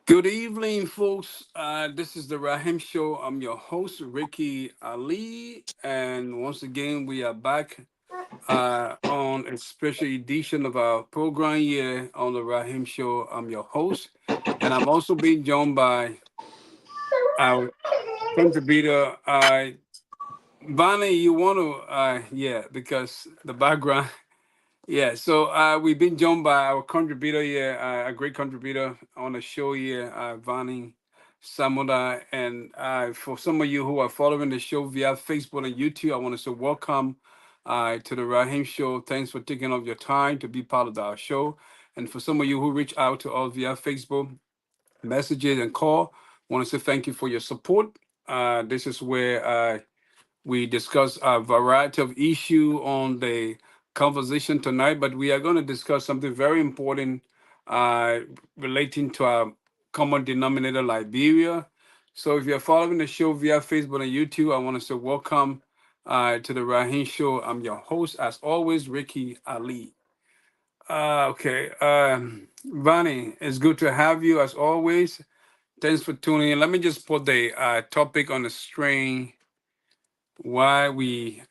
Good evening, folks. This is the Rahim Show. I'm your host, Ricky Ali. And once again, we are back on a special edition of our program here on the Rahim Show. I'm your host. And I'm also being joined by our contributor, Bonnie. You want to, yeah, because the background. Yeah, so we've been joined by our contributor here, a great contributor on the show here, Vani Samuda. And for some of you who are following the show via Facebook and YouTube, I want to say welcome to the Rahim Show. Thanks for taking up your time to be part of our show. And for some of you who reach out to us via Facebook, messages and call, I want to say thank you for your support. This is where we discuss a variety of issue on the conversation tonight, but we are going to discuss something very important uh, relating to our common denominator, Liberia. So if you're following the show via Facebook and YouTube, I want to say welcome to the Rahim Show. I'm your host, as always, Ricky Ali. Okay, Vani, it's good to have you as always. Thanks for tuning in. Let me just put the topic on the screen. Why we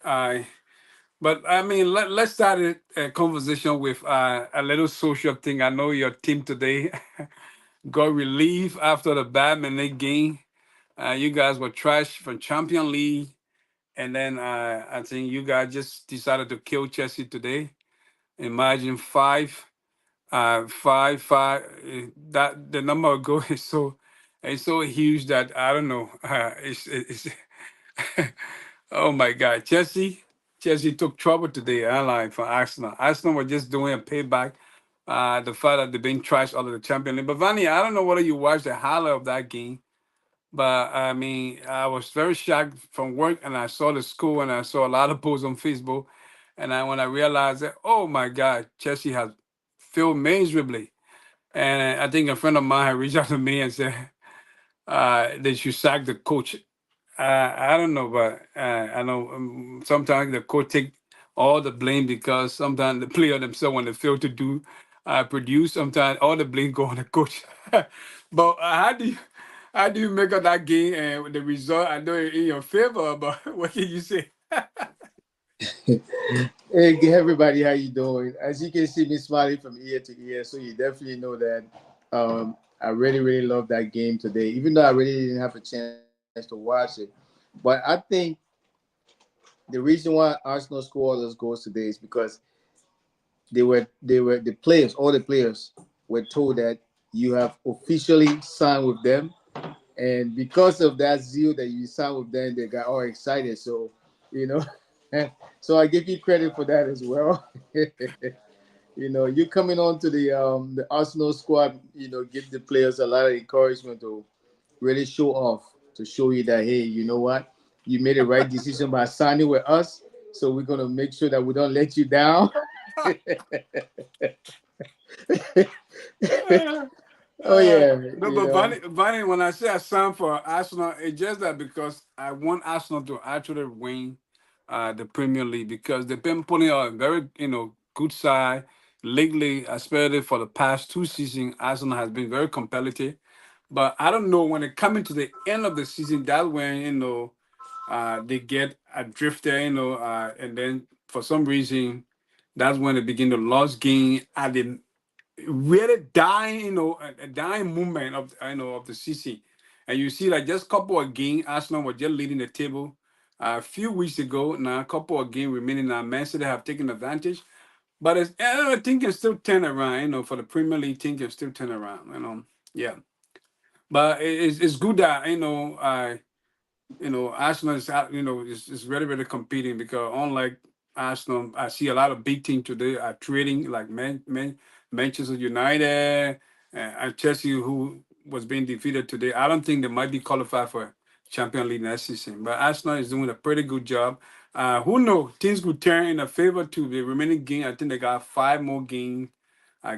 but I mean, let's start a conversation with a little social thing. I know your team today got relief after the badminton game. You guys were trashed from Champion League, and then I think you guys just decided to kill Chelsea today. Imagine five. That the number of goals is so huge that I don't know. It's oh my God, Chelsea took trouble today. I like for Arsenal. Arsenal were just doing a payback. The fact that they've been trashed out of the Champions League. But Vanny, I don't know whether you watched the highlight of that game. But I mean, I was very shocked from work, and I saw the score, and I saw a lot of posts on Facebook, and when I realized that, oh my God, Chelsea has failed miserably. And I think a friend of mine had reached out to me and said they should sack the coach. I don't know, but I know sometimes the coach take all the blame because sometimes the player themselves when they fail to do produce, sometimes all the blame go on the coach. But how do you make of that game and the result? I know it's in your favor, but what can you say? Hey everybody, how you doing? As you can see me smiling from ear to ear, so you definitely know that I really, really love that game today. Even though I really didn't have a chance to watch it, but I think the reason why Arsenal scored all those goals today is because the players, all the players, were told that you have officially signed with them, and because of that zeal that you signed with them, they got all excited. So, you know, so I give you credit for that as well. You coming on to the Arsenal squad, give the players a lot of encouragement to really show off, to show you that hey, you know what, you made the right decision by signing with us. So we're gonna make sure that we don't let you down. Oh yeah, No, but Vani, when I say I signed for Arsenal, it's just that because I want Arsenal to actually win the Premier League because they've been putting out a very good side lately, especially for the past two seasons. Arsenal has been very competitive, but I don't know when it coming to the end of the season, that's when they get adrift there, and then for some reason, that's when they begin to lose game at the really dying, a dying movement of of the CC. And you see like just couple of games, Arsenal were just leading the table a few weeks ago. Now a couple of games remaining now. Man City have taken advantage. But I think can still turn around, for the Premier League team can still turn around. Yeah. But it's good that Arsenal is is really really competing because unlike Arsenal, I see a lot of big teams today are trading like Manchester United and Chelsea, who was being defeated today. I don't think they might be qualified for Champions League next season, but Arsenal is doing a pretty good job. Who knows? Things could turn in a favor to the remaining game. I think they got five more games. I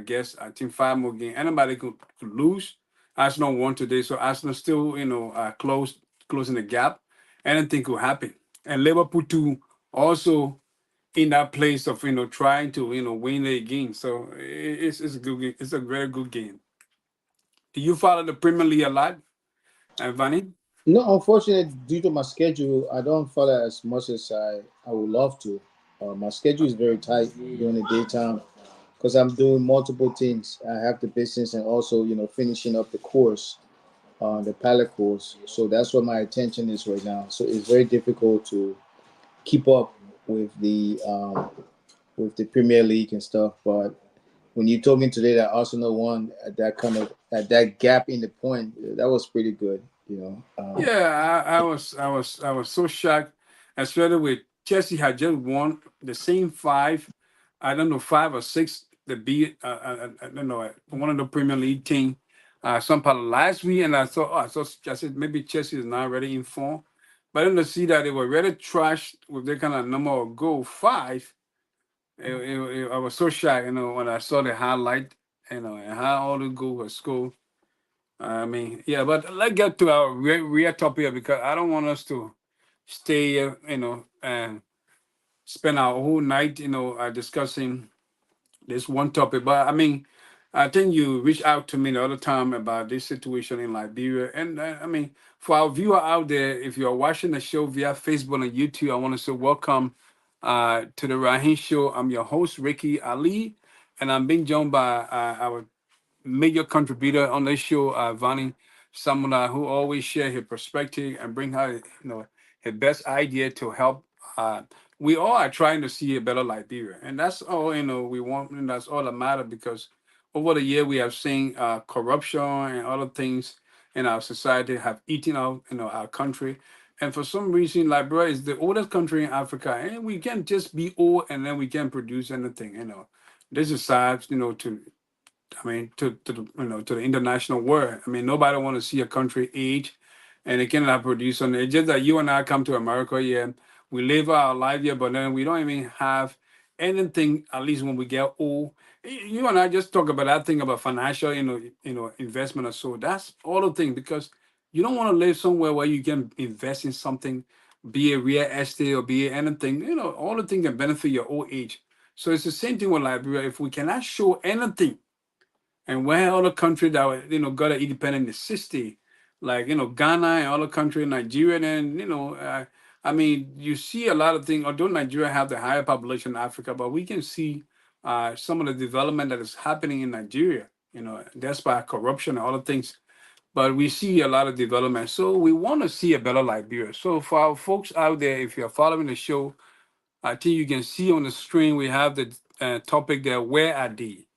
think five more games. Anybody could lose. Arsenal won today, so Arsenal still, closing the gap. Anything could happen. And Liverpool too also in that place of trying to win the game. So it's a good game. It's a very good game. Do you follow the Premier League a lot, Vanny? No, unfortunately, due to my schedule, I don't follow as much as I would love to. My schedule is very tight during the daytime because I'm doing multiple things. I have the business and also, finishing up the course, the pilot course. So that's what my attention is right now. So it's very difficult to keep up with the Premier League and stuff. But when you told me today that Arsenal won at that kind of at that gap in the point, that was pretty good. Yeah, I was so shocked, especially with Chelsea had just won the same five, I don't know, 5 or 6 to beat I don't know one of the Premier League team sometime last week, and I said maybe Chelsea is not ready in form, but then to see that they were really trashed with their kind of number of goal five, I was so shocked, when I saw the highlight, and how all the goals were scored. I mean, yeah, but let's get to our real topic here because I don't want us to stay here, and spend our whole night, discussing this one topic. But I mean, I think you reached out to me the other time about this situation in Liberia, and I mean, for our viewer out there, if you are watching the show via Facebook and YouTube, I want to say welcome to the Rahim Show. I'm your host Ricky Ali, and I'm being joined by our major contributor on this show, Vani, someone who always share his perspective and bring out, his best idea to help. Uh, we all are trying to see a better Liberia, and that's all we want, and that's all that matter because over the year we have seen corruption and other things in our society have eaten out, our country. And for some reason, Liberia is the oldest country in Africa, and we can't just be old and then we can't produce anything. This is sad, I mean, to the to the international world. I mean, nobody want to see a country age, and it cannot produce on it. It's just that you and I come to America, yeah, we live our life here, but then we don't even have anything. At least when we get old, you and I just talk about that thing about financial, investment or so. That's all the thing because you don't want to live somewhere where you can invest in something, be it real estate or be it anything. All the things can benefit your old age. So it's the same thing with Liberia. If we cannot show anything and where other countries that were, got an independent in the 60s, like, Ghana and other countries, Nigeria, and, I mean, you see a lot of things, although Nigeria have the higher population in Africa, but we can see some of the development that is happening in Nigeria, despite corruption and other things. But we see a lot of development. So we want to see a better Liberia. So for our folks out there, if you're following the show, I think you can see on the screen we have the topic there, where are they?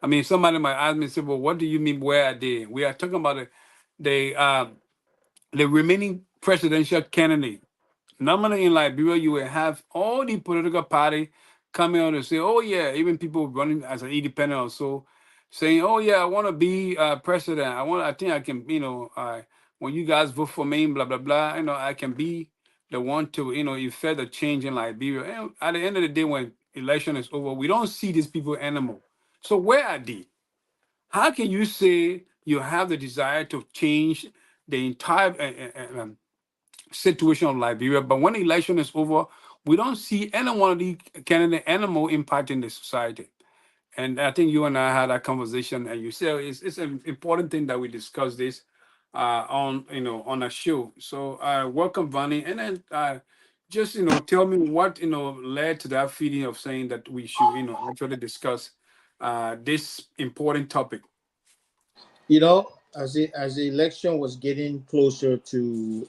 I mean, somebody might ask me, say, well, what do you mean, where are they? We are talking about the remaining presidential candidate. Normally in Liberia, you will have all the political party coming out and say, oh, yeah, even people running as an independent or so, saying, oh, yeah, I want to be president. I think I can, when you guys vote for me, blah, blah, blah, I can be the one to, effect a change in Liberia. And at the end of the day, when election is over, we don't see these people anymore. So where are they? How can you say you have the desire to change the entire situation of Liberia, but when the election is over, we don't see any one of these candidate animal impacting the society? And I think you and I had that conversation, and you said it's an important thing that we discuss this on a show. So welcome, Vani, and then just tell me what led to that feeling of saying that we should actually discuss this important topic. As the election was getting closer to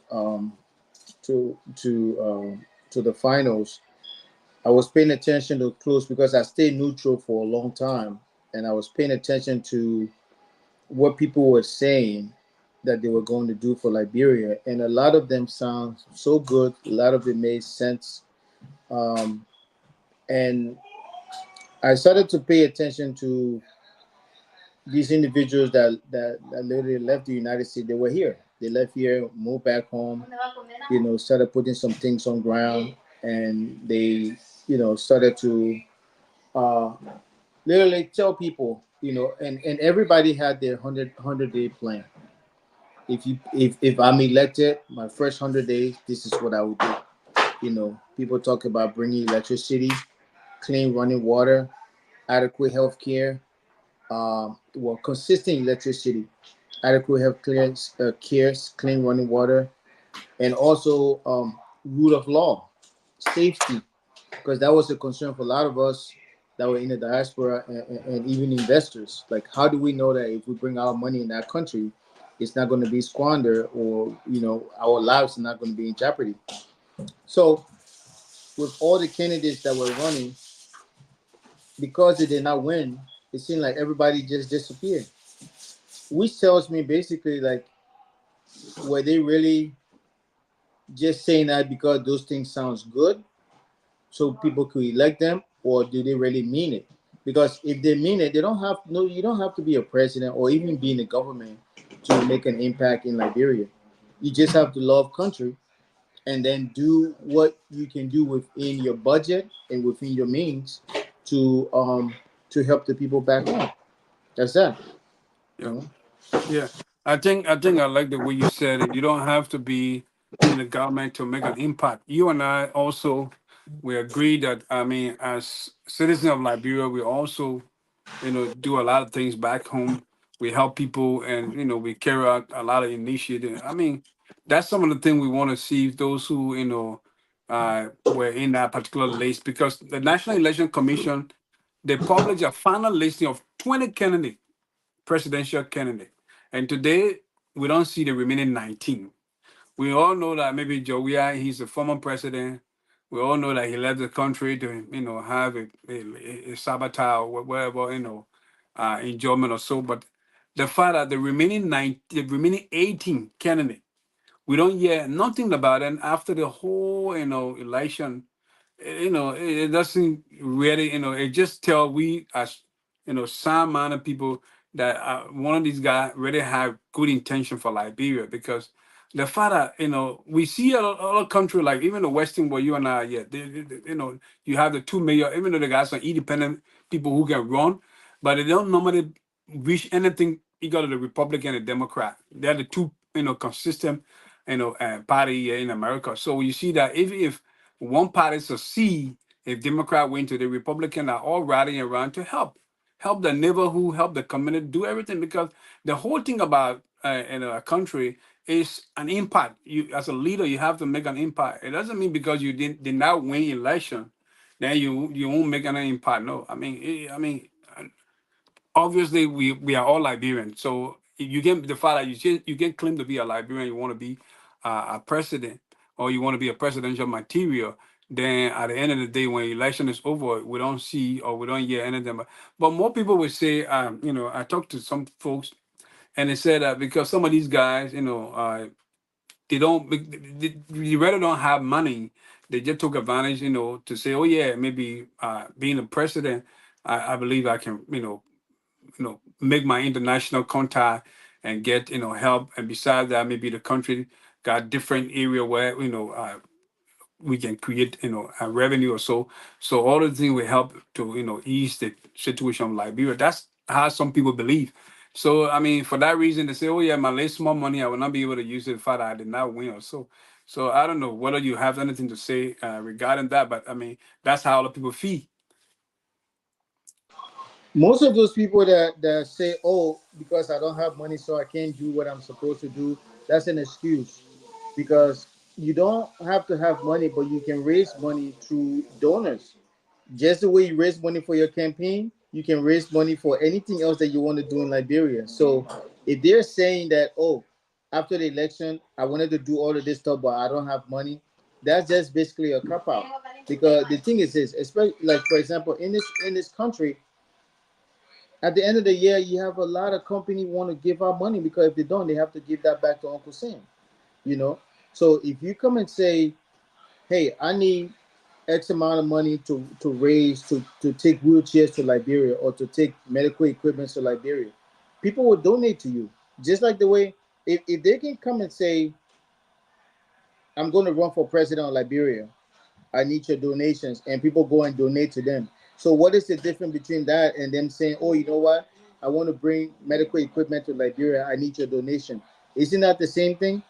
the finals, I was paying attention to close because I stayed neutral for a long time, and I was paying attention to what people were saying that they were going to do for Liberia, and a lot of them sound so good. A lot of it made sense, and I started to pay attention to these individuals that literally left the United States. They were here. They left here, moved back home, started putting some things on ground, and they, started to uh, literally tell people, and everybody had their 100 day plan. If I'm elected, my first 100 days, this is what I would do. People talk about bringing electricity, clean running water, adequate health care, consistent electricity, adequate health care, clean running water, and also rule of law, safety, because that was a concern for a lot of us that were in the diaspora, and even investors. Like, how do we know that if we bring our money in that country, it's not going to be squandered, or our lives are not going to be in jeopardy? So, with all the candidates that were running, because they did not win, it seemed like everybody just disappeared. Which tells me basically, like, were they really just saying that because those things sounds good, so people could elect them, or do they really mean it? Because if they mean it, they don't have no. You don't have to be a president or even be in the government to make an impact in Liberia. You just have to love country and then do what you can do within your budget and within your means to um to help the people back home. That's that. Yeah. You know? Yeah, I like the way you said it. You don't have to be in the government to make an impact. You and I also, we agree that, I mean, as citizens of Liberia, we also, do a lot of things back home. We help people, and we carry out a lot of initiative. I mean, that's some of the things we want to see, those who were in that particular list, because the National Election Commission, they published a final listing of 20 candidates, presidential candidate. And today, we don't see the remaining 19. We all know that maybe Joia, he's a former president. We all know that he left the country to, have a sabotage or whatever, enjoyment or so. But the fact that the remaining 18 candidate, we don't hear nothing about them after the whole, election. It doesn't really, it just tell we as, some amount of people that one of these guys really have good intention for Liberia, because the fact that, we see a lot of country, like even the Western where you and I are, yeah, you have the two mayor, even though the guys are independent people who can run, but they don't normally reach anything equal to the Republican and Democrat. They're the two, consistent, party here in America. So you see that if one party succeed, if Democrat win to the Republican, are all rallying around to help the neighborhood, help the community, do everything, because the whole thing about a country is an impact. You, as a leader, you have to make an impact. It doesn't mean because you did not win election, then you won't make an impact. No, I mean, obviously we are all Liberians. So if you get the fact that you can claim to be a Liberian, you want to be a president, or you want to be a presidential material. Then at the end of the day, when election is over, we don't see or we don't hear anything. But more people would say, I talked to some folks, and they said that because some of these guys, they don't, they rather don't have money. They just took advantage, to say, oh yeah, maybe being a president, I believe I can, make my international contact and get, help. And besides that, maybe the country got different area where, we can create, a revenue or so. So all the things will help to, ease the situation of Liberia. That's how some people believe. So I mean, for that reason, they say, "Oh yeah, my late small money, I will not be able to use it if I did not win or so." So I don't know whether you have anything to say regarding that, but I mean, that's how other people feel. Most of those people that say, "Oh, because I don't have money, so I can't do what I'm supposed to do," that's an excuse. Because you don't have to have money, but you can raise money through donors. Just the way you raise money for your campaign, you can raise money for anything else that you want to do in Liberia. So if they're saying that, oh, after the election, I wanted to do all of this stuff, but I don't have money, that's just basically a cop out. Because the thing is this, especially like for example, in this country, at the end of the year, you have a lot of company want to give out money, because if they don't, they have to give that back to Uncle Sam. You know, so if you come and say, hey, I need X amount of money to raise to take wheelchairs to Liberia, or to take medical equipment to Liberia, people will donate to you. Just like the way, if they can come and say, I'm going to run for president of Liberia, I need your donations, and people go and donate to them. So what is the difference between that and them saying, oh, you know what? I want to bring medical equipment to Liberia. I need your donation. Isn't that the same thing?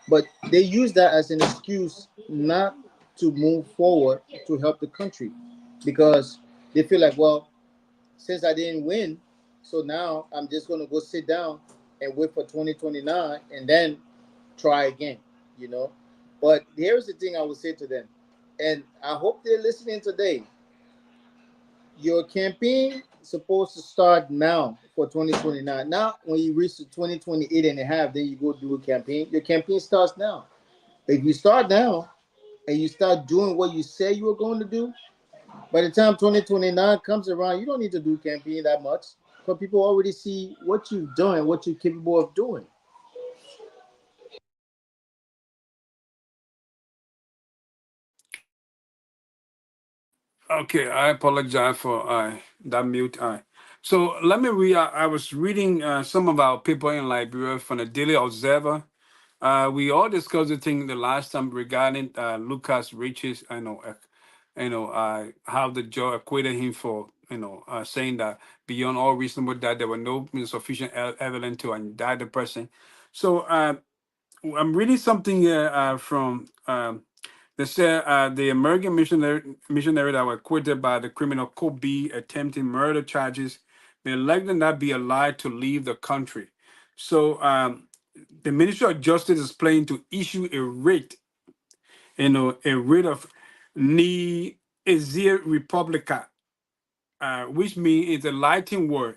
But they use that as an excuse not to move forward to help the country, because they feel like, well, since I didn't win, So now I'm just gonna go sit down and wait for 2029 and then try again, you know. But here's the thing I would say to them, and I hope they're listening today. Your campaign is supposed to start now for 2029. Now, when you reach the 2028 and a half, then you go do a campaign. Your campaign starts now. If you start now and you start doing what you say you were going to do, by the time 2029 comes around, you don't need to do campaign that much because people already see what you've done and what you're capable of doing. Okay, I apologize for that mute. So let me read. I was reading some of our people in Liberia from the Daily Observer. We all discussed the thing the last time regarding Lucas Riches. How the judge acquitted him for saying that beyond all reasonable doubt there were no sufficient evidence to indict the person. So I'm reading something here from. They said the American missionary that were acquitted by the criminal could be attempting murder charges, been elected not be allowed to leave the country. So the Ministry of Justice is planning to issue a writ, a writ of ne exil republica, which means it's a Latin word,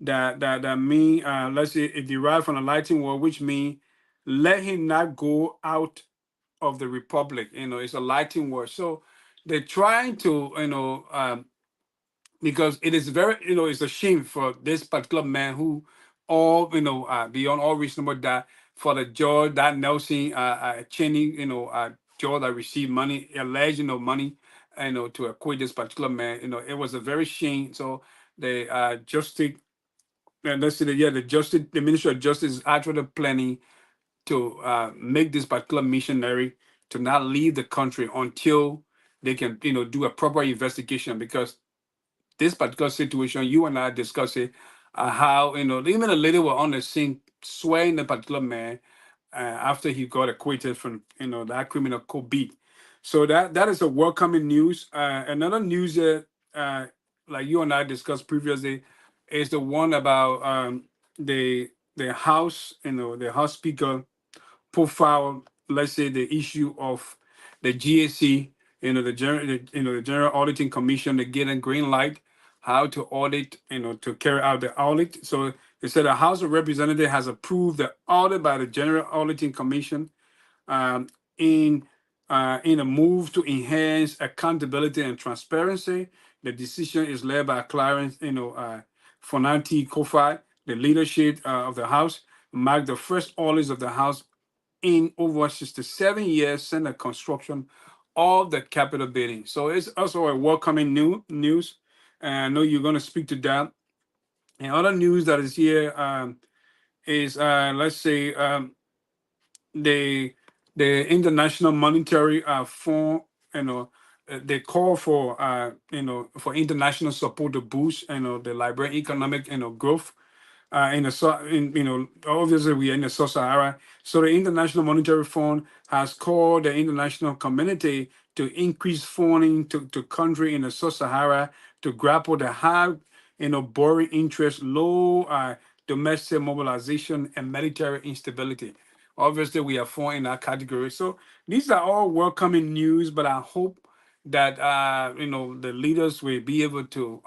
that mean let's say it derived from a Latin word, which means let him not go out of the republic. It's a Latin word. So they're trying to, because it is very, it's a shame for this particular man who, all, beyond all reasonable doubt, for the George that Nelson Cheney, George that received money, alleged, money, to acquit this particular man. It was a very shame. So the justice, and let's say that, yeah, the Ministry of Justice is actually planning to make this particular missionary to not leave the country until they can, do a proper investigation. Because this particular situation, you and I discussed it, how, even the lady were on the scene swearing the particular man after he got acquitted from, that criminal could beat. So that is a welcoming news. Another news that, like you and I discussed previously, is the one about the the House, the House Speaker profile, let's say, the issue of the GAC, the General Auditing Commission, to get a green light how to audit, to carry out the audit. So they said the House of Representatives has approved the audit by the General Auditing Commission, um, in in a move to enhance accountability and transparency. The decision is led by Clarence, Fonanti Kofi. The leadership of the House marked the first audits of the House in over 67 years since the construction of the Capitol building. So it's also a welcoming news. And I know you're going to speak to that. And other news that is here is, let's say, the International Monetary Fund, they call for, for international support to boost, the Liberian economic, growth in the obviously we are in the sub-Sahara. So the International Monetary Fund has called the international community to increase funding to country in the sub-Sahara to grapple the high, borrowing interest, low domestic mobilization, and military instability. Obviously, we are four in that category. So these are all welcoming news, but I hope that the leaders will be able to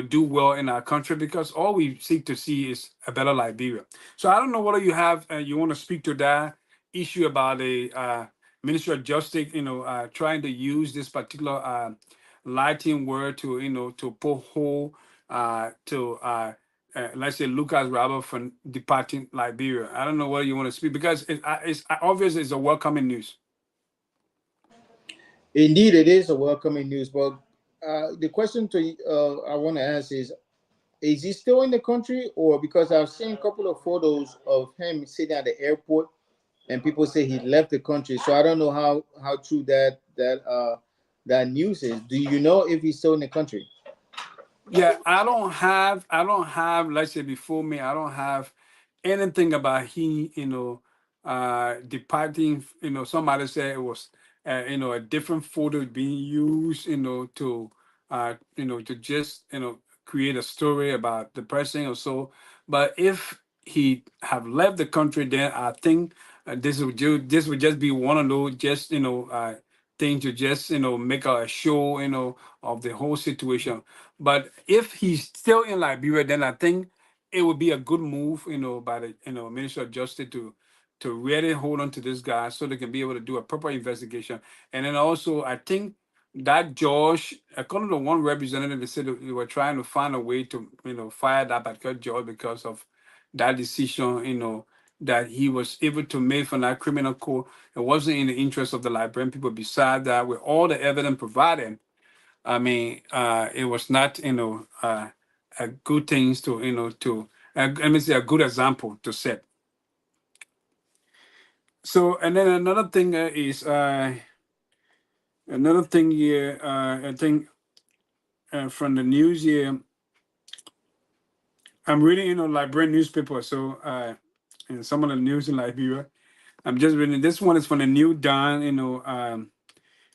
do well in our country, because all we seek to see is a better Liberia. So I don't know whether you want to speak to that issue about the Ministry of Justice, trying to use this particular Latin word to, to pull hole to let's say Lucas Robert from departing Liberia. I don't know whether you want to speak, because it's obvious it's a welcoming news. Indeed, it is a welcoming news. But the question to I want to ask is he still in the country, or because I've seen a couple of photos of him sitting at the airport, and people say he left the country. So I don't know how true that news is. Do you know if he's still in the country? Yeah, I don't have, let's say, before me, I don't have anything about he, departing. Somebody said it was a different photo being used, to to just, create a story about the person or so. But if he have left the country, then I think this would just be one of those just thing to just make a show of the whole situation. But if he's still in Liberia, then I think it would be a good move by the Minister of Justice to really hold on to this guy so they can be able to do a proper investigation. And then also I think that George, according to one representative, they said that they were trying to find a way to fire that particular George because of that decision that he was able to make from that criminal court. It wasn't in the interest of the Liberian people. Besides that, with all the evidence provided, I mean, it was not, a good things to, let me say, a good example to set. So, and then another thing is, another thing here, I think from the news here, I'm reading, Liberian newspaper. So, and some of the news in Liberia, I'm just reading. This one is from the New Dawn,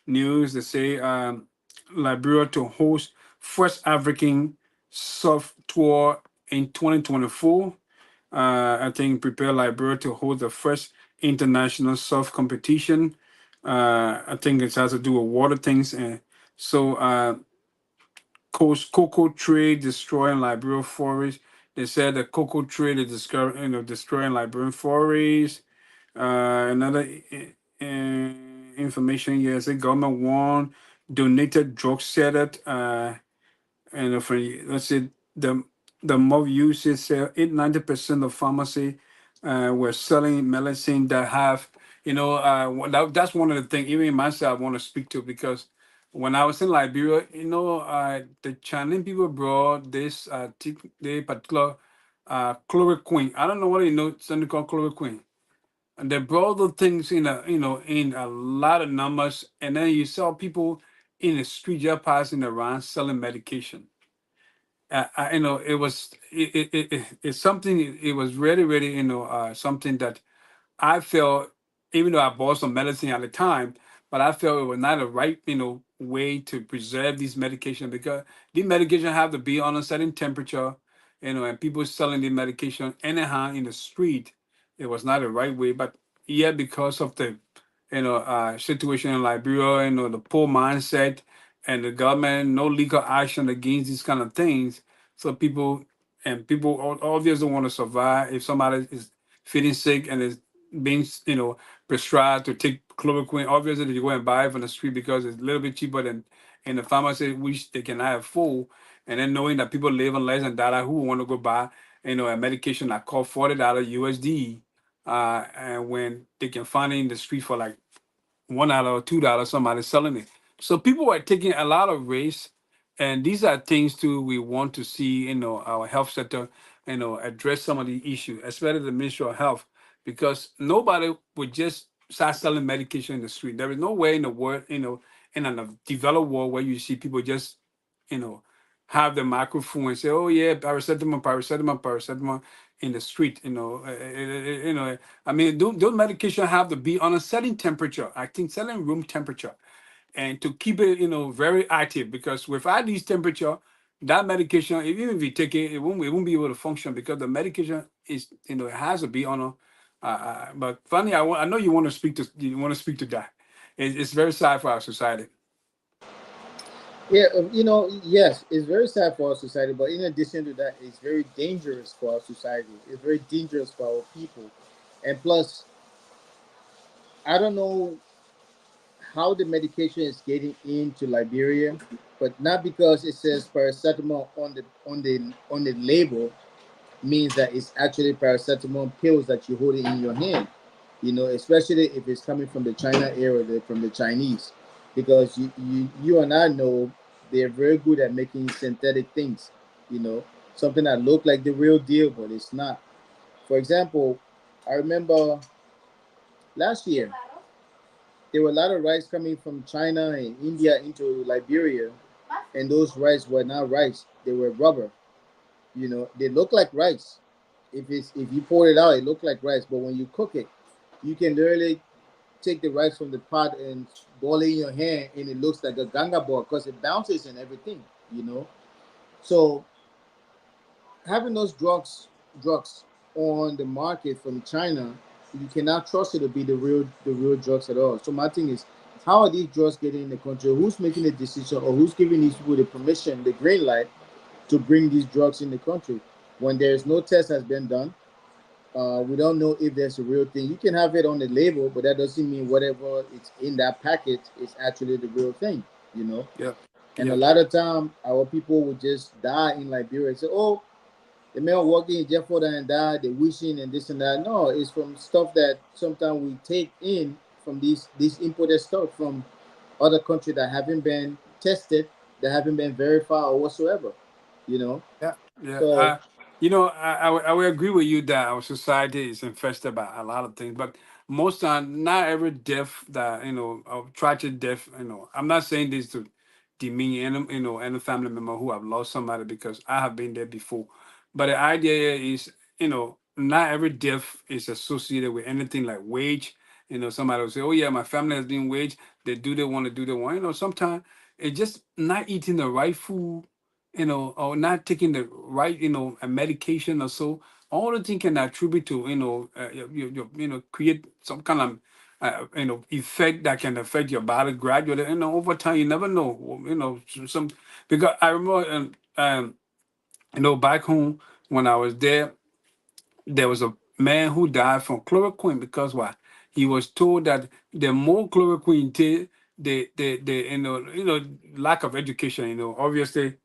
news. They say Liberia to host first African soft tour in 2024. I think prepare Liberia to hold the first international surf competition. I think it has to do with water things. And so, cocoa tree destroying Liberian forest. They said the cocoa tree is destroying Liberian forest. Another information here is the government won donated drug setup. And for let's say the more usage sell 90% of pharmacy were selling medicine that have that's one of the things even myself I want to speak to because when I was in Liberia, the Chinese people brought this the particular chloroquine. I don't know what something called chloroquine. And they brought the things in a lot of numbers, and then you saw people in the street just passing around selling medication. It was it's something. It was really, really, something that I felt, even though I bought some medicine at the time, but I felt it was not a right, way to preserve these medication because these medication have to be on a certain temperature, and people selling the medication anyhow in the street, it was not the right way. But yeah, because of the, situation in Liberia, the poor mindset and the government, no legal action against these kind of things. So people obviously want to survive. If somebody is feeling sick and is being prescribed to take chloroquine, obviously they go and buy it from the street because it's a little bit cheaper than in the pharmacy, which they can have full. And then knowing that people live on less than that, who want to go buy a medication that cost $40 USD, and when they can find it in the street for like $1 or $2, somebody selling it. So people are taking a lot of risks, and these are things too we want to see. Our health sector, address some of the issues, especially the Ministry of Health, because nobody would just start selling medication in the street. There is no way in the world, in a developed world where you see people just, you know, have the microphone and say, "Oh yeah, paracetamol, paracetamol, paracetamol," in the street. I mean, those medications have to be on a certain temperature. I think certain room temperature, and to keep it, very active. Because without these temperature, that medication, even if you take it, it won't be able to function because the medication is, it has to be on a. But funny, I know you want to speak to that. It's very sad for our society. Yeah, yes, it's very sad for our society, but in addition to that, it's very dangerous for our society. It's very dangerous for our people. And plus, I don't know how the medication is getting into Liberia, but not because it says paracetamol on the label means that it's actually paracetamol pills that you hold it in your hand. Especially if it's coming from the China area, from the Chinese, because you and I know they're very good at making synthetic things. Something that look like the real deal, but it's not. For example, I remember last year there were a lot of rice coming from China and India into Liberia, and those rice were not rice; they were rubber. They look like rice. If you pour it out, it looked like rice, but when you cook it, you can literally take the rice from the pot and ball it in your hand, and it looks like a ganga ball because it bounces and everything. So having those drugs on the market from China, you cannot trust it to be the real drugs at all. So my thing is, how are these drugs getting in the country? Who's making the decision, or who's giving these people the permission, the green light to bring these drugs in the country when there's no test has been done? We don't know if there's a real thing. You can have it on the label, but that doesn't mean whatever it's in that packet is actually the real thing. You know. Yep. And a Yep. lot of time, our people would just die in Liberia and say, "Oh, the man walking in Jefford and died, the wishing and this and that." No, it's from stuff that sometimes we take in from these imported stuff from other countries that haven't been tested, that haven't been verified or whatsoever. You know. Yeah, yeah. So I would agree with you that our society is infested by a lot of things, but most time, not every death that tragic death. I'm not saying this to demean any any family member who have lost somebody because I have been there before. But the idea is, not every death is associated with anything like wage. Somebody will say, "Oh yeah, my family has been wage. They do they want to do they want." Sometimes it's just not eating the right food, or not taking the right, a medication or so. All the thing can attribute to, create some kind of, effect that can affect your body gradually. Over time, you never know. Some because I remember, back home when I was there was a man who died from chloroquine because why? He was told that the more chloroquine take, the lack of education. Obviously,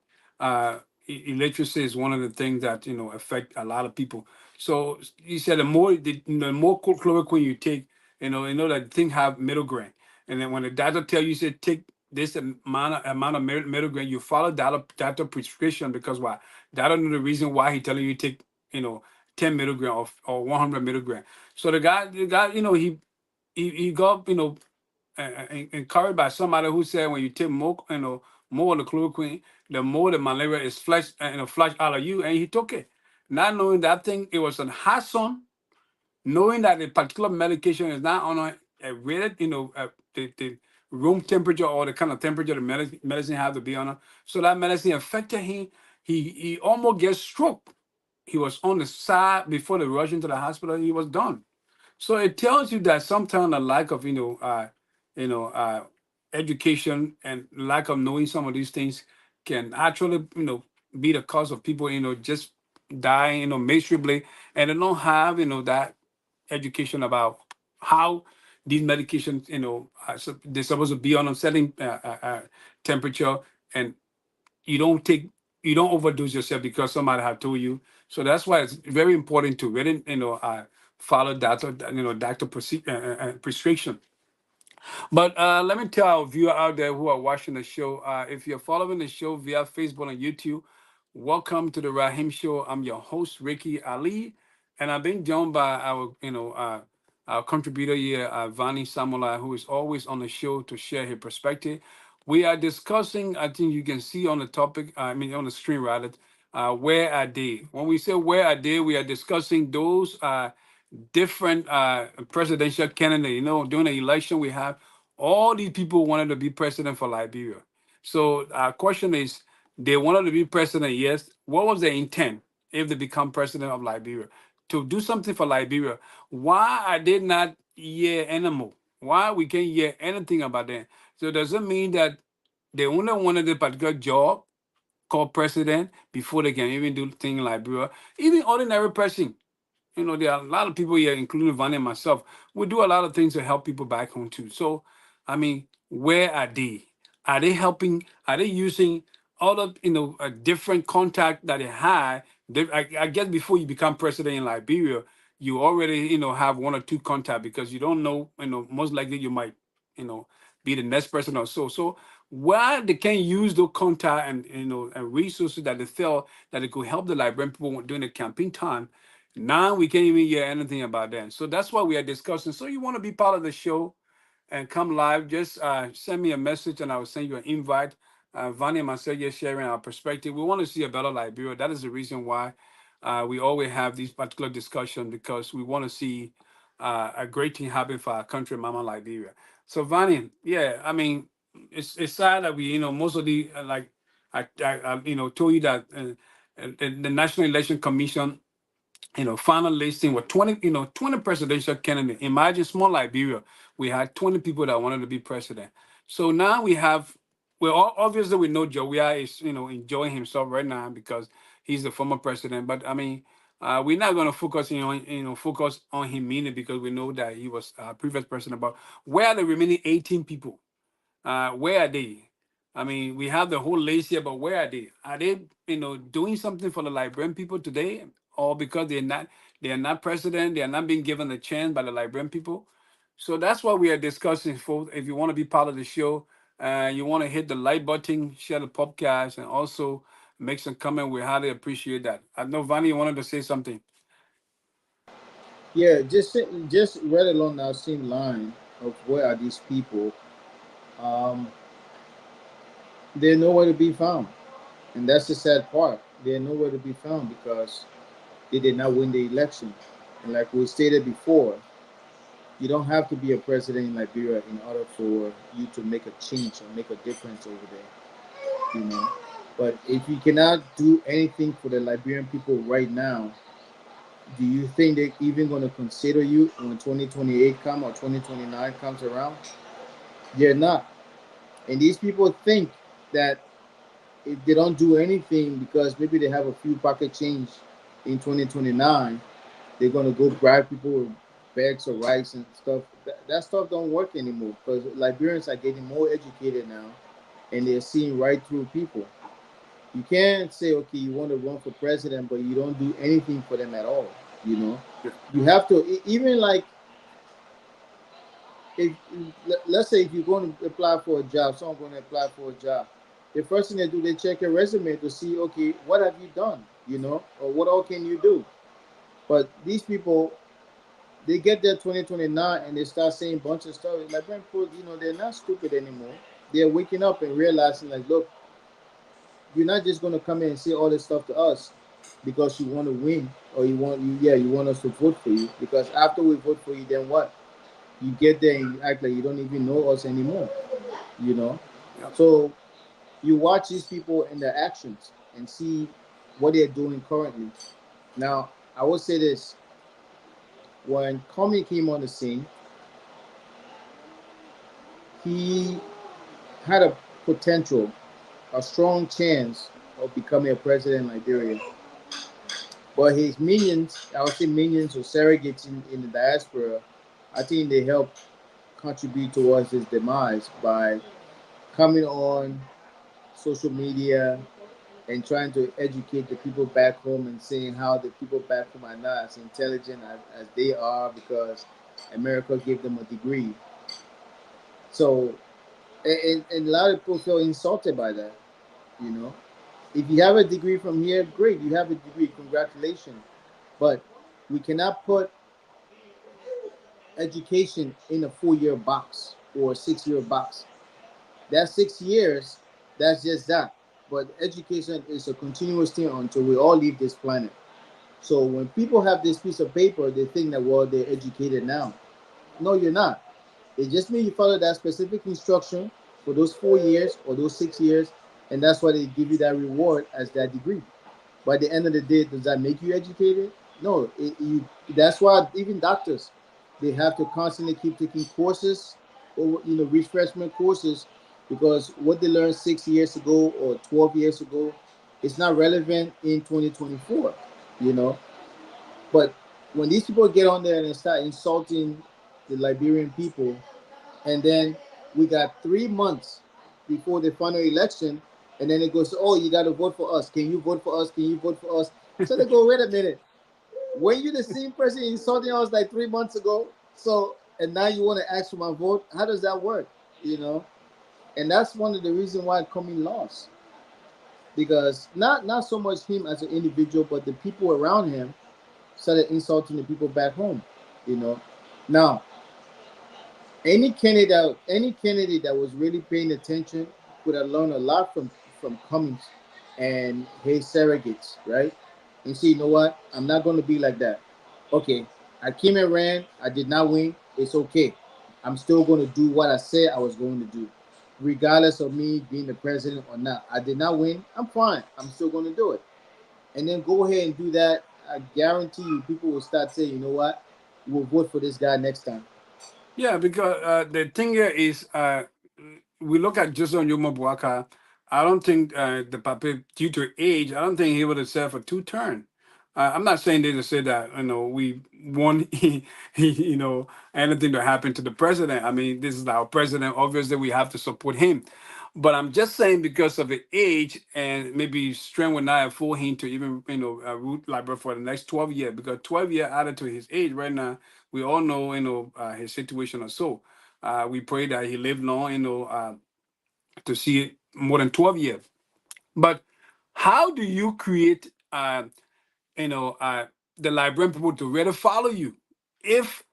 illiteracy is one of the things that affect a lot of people. So he said the more chloroquine you take, that thing have middle grain, and then when the doctor tell you, say take this amount of middle grain, you follow doctor prescription because why? Doctor know the reason why he telling you take you know 10 milligram or 100 milligram. So the guy, he got, encouraged by somebody who said when you take more, more of the chloroquine, the more the malaria is flushed out of you, and he took it, not knowing that thing it was a hot sun, knowing that the particular medication is not on a rated, the room temperature or the kind of temperature the medicine have to be on. So that medicine affected him. He almost gets stroke. He was on the side before they rushed into the hospital. He was done. So it tells you that sometimes the lack of you know uh, education and lack of knowing some of these things can actually be the cause of people just dying miserably, and they don't have that education about how these medications they're supposed to be on a certain temperature, and you don't take you don't overdose yourself because somebody have told you. So that's why it's very important to really follow doctor prescription. But let me tell our viewer out there who are watching the show, if you're following the show via Facebook and YouTube, welcome to the Rahim Show. I'm your host, Ricky Ali, and I've been joined by our contributor here, Vani Samula, who is always on the show to share his perspective. We are discussing, I think you can see on the topic, I mean on the screen rather, where are they? When we say where are they, we are discussing those different presidential candidate. During the election we have, all these people wanted to be president for Liberia. So our question is, they wanted to be president, yes. What was their intent if they become president of Liberia? To do something for Liberia. Why are they not hear anymore? Why we can't hear anything about them? So does it mean that they only wanted a particular job called president before they can even do things in Liberia? Even ordinary person, there are a lot of people here, including Vanya and myself. We do a lot of things to help people back home too. So, I mean, where are they? Are they helping? Are they using all of a different contact that they had? I guess before you become president in Liberia, you already have one or two contact because you don't know. Most likely you might you know be the next person or so. So why they can't use those contact and and resources that they felt that it could help the Liberian people during the campaign time, now we can't even hear anything about that. So that's why we are discussing. So you want to be part of the show and come live, just send me a message and I will send you an invite. Vani and myself just sharing our perspective. We want to see a better Liberia. That is the reason why we always have these particular discussions, because we want to see a great thing happen for our country, Mama Liberia. So Vani, yeah, I mean, it's sad that we, most of the like I told you that. and the National Election Commission, final listing with 20, 20 presidential candidates. Imagine small Liberia, we had 20 people that wanted to be president. So now we have, well, obviously we know Joia is, enjoying himself right now because he's the former president. But I mean, we're not going to focus on him mainly because we know that he was previous president. But where are the remaining 18 people? Where are they? I mean, we have the whole list here, but where are they? Are they, doing something for the Liberian people today, or because they are not president, they are not being given a chance by the Liberian people? So that's what we are discussing, folks. If you want to be part of the show, you want to hit the like button, share the podcast, and also make some comment. We highly appreciate that. I know Vani wanted to say something. Yeah, just right along that same line of where are these people? Um, they're nowhere to be found, and that's the sad part. They're nowhere to be found because they did not win the election. And like we stated before, you don't have to be a president in Liberia in order for you to make a change or make a difference over there. But if you cannot do anything for the Liberian people right now, do you think they're even going to consider you when 2028 come or 2029 comes around? They're not. And these people think that if they don't do anything because maybe they have a few pocket change in 2029, they're going to go bribe people with bags of rice and stuff. That stuff don't work anymore because Liberians are getting more educated now and they're seeing right through people. You can't say, okay, you want to run for president, but you don't do anything for them at all. You know, Yeah. you have to even like if let's say if you're going to apply for a job, someone going to apply for a job, the first thing they do, they check your resume to see, okay, what have you done, or what all can you do. But these people, they get there 2029 and they start saying a bunch of stuff. Like, man, they're not stupid anymore. They're waking up and realizing, like, look, you're not just going to come in and say all this stuff to us because you want to win or you want us to vote for you. Because after we vote for you, then what? You get there and you act like you don't even know us anymore. You know. Yeah. So you watch these people and their actions and see what they're doing currently. Now, I will say this: when Comey came on the scene, he had a potential, a strong chance of becoming a president in Liberia. But his minions, I would say minions or surrogates in the diaspora, I think they helped contribute towards his demise by coming on social media and trying to educate the people back home and saying how the people back home are not as intelligent as they are because America gave them a degree. So, and a lot of people feel insulted by that, you know. If you have a degree from here, great, you have a degree, congratulations. But we cannot put education in a 4 year box or a 6 year box. That's 6 years, that's just that. But education is a continuous thing until we all leave this planet. So when people have this piece of paper, they think that, well, they're educated now. No, you're not. It just means you follow that specific instruction for those 4 years or those 6 years, and that's why they give you that reward as that degree. By the end of the day, does that make you educated? No. That's why even doctors, they have to constantly keep taking courses or refreshment courses because what they learned 6 years ago or 12 years ago, it's not relevant in 2024. You know, but when these people get on there and start insulting the Liberian people, and then we got 3 months before the final election, and then it goes, oh, you got to vote for us. Can you vote for us? Can you vote for us? So they go, wait a minute. Were you the same person insulting us like 3 months ago? So, and now you want to ask for my vote? How does that work? You know? And that's one of the reasons why Comey lost. Because not so much him as an individual, but the people around him started insulting the people back home. You know? Now, any candidate that was really paying attention would have learned a lot from Cummings and his surrogates, right? And see, you know what? I'm not going to be like that. Okay, I came and ran. I did not win. It's okay. I'm still going to do what I said I was going to do, regardless of me being the president or not. I did not win. I'm fine. I'm still going to do it. and then go ahead and do that, I guarantee you, people will start saying, you know what, we'll vote for this guy next time. Yeah, because the thing here is, we look at Joseph Njomo Boaka. I don't think the Papa, due to age, I don't think he would have served for two term. I'm not saying this to say that we want anything to happen to the president. I mean, this is our president. Obviously, we have to support him. But I'm just saying because of the age and maybe strength will not afford him to even root library for the next 12 years, because 12 years added to his age right now, we all know his situation or so. We pray that he live long, to see more than 12 years. But how do you create you know, uh, the Liberian people to really follow you? If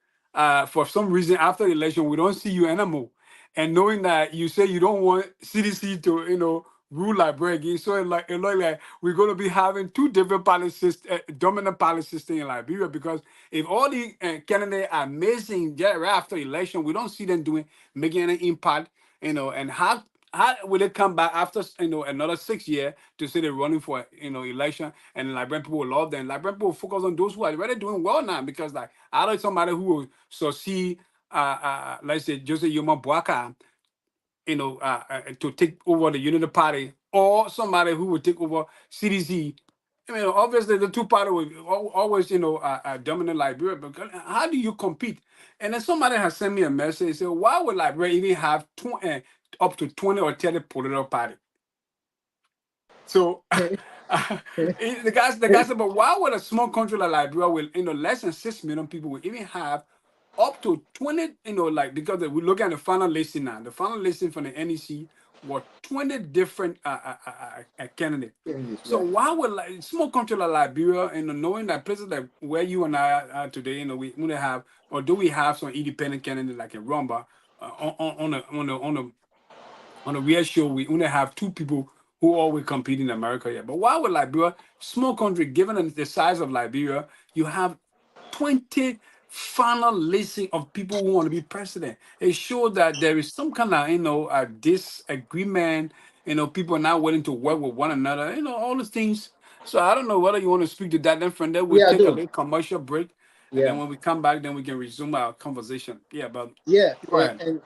for some reason after the election we don't see you anymore, and knowing that you say you don't want CDC to, rule Liberia again, so it look like we're going to be having two different policies, dominant policy system in Liberia. Because if all the candidates are missing right after election, we don't see them making any impact, and how will it come back after another 6 years to say they're running for election, and Liberian people will love them? Liberian people will focus on those who are already doing well now, because like I know somebody who will succeed, let's say Joseph Yoma Boaka, to take over the Unity Party, or somebody who would take over CDC. I mean, obviously the two party will always, dominate Liberia. But how do you compete? And then somebody has sent me a message and said, why would Liberia even have up to 20 or 30 political party? So the guy said, but why would a small country like Liberia with less than 6 million people will even have up to 20, like, because we look at the final listing now. The final listing from the NEC were 20 different candidates. Changes, So right? why would like small country like Liberia, knowing that places like where you and I are today, we want to have, or do we have some independent candidates like in Rumba, on a real show, we only have two people who always compete in America here. But why would Liberia, small country, given the size of Liberia, you have 20 final listing of people who want to be president? It shows that there is some kind of, disagreement, people are not willing to work with one another, all these things. So I don't know whether you want to speak to that. Then from there, we'll Yeah, I take a do. little commercial break. And then Yeah, when we come back, then we can resume our conversation. Yeah, but yeah, go ahead. and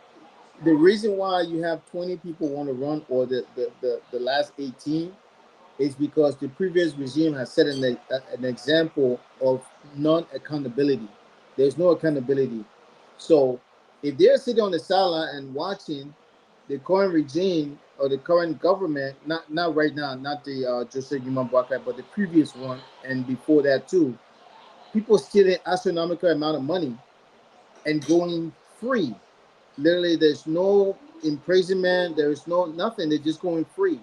the reason why you have 20 people want to run, or the last 18, is because the previous regime has set an example of non-accountability. There's no accountability. So if they're sitting on the sideline and watching the current regime or the current government, not right now, not the Jose Guman Baka, but the previous one and before that too, people stealing astronomical amount of money and going free. Literally, there's no imprisonment, there's no nothing. They're just going free.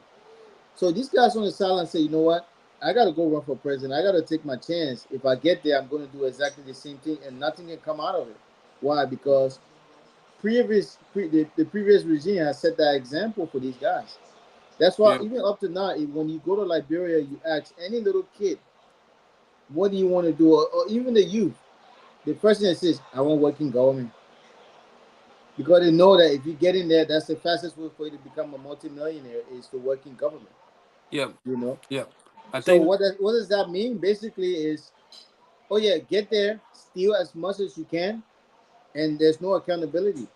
So these guys on the sideline say, you know what? I got to go run for president. I got to take my chance. If I get there, I'm going to do exactly the same thing, and nothing can come out of it. Why? Because the previous regime has set that example for these guys. That's why Yeah, even up to now, when you go to Liberia, you ask any little kid, what do you want to do, or even the youth, the first thing that says, I want to work in government, because they know that if you get in there, that's the fastest way for you to become a multimillionaire is to work in government. yeah, You know. yeah. I So think, what does that mean? Basically, is oh yeah, get there, steal as much as you can, and there's no accountability.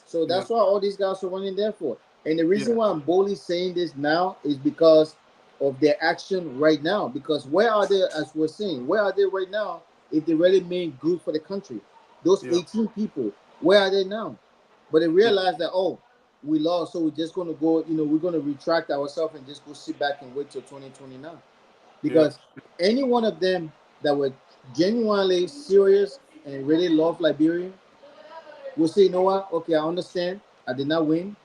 So yeah, that's why all these guys are running there for. And the reason yeah, why I'm boldly saying this now is because of their action right now. Because where are they, as we're saying, where are they right now if they really mean good for the country? Those yeah, 18 people, where are they now? But they yeah, realize that, oh, we lost, so we're just going to go, we're going to retract ourselves and just go sit back and wait till 2029. yeah, Because any one of them that were genuinely serious and really love Liberia will say, you know what? Okay, I understand. I did not win,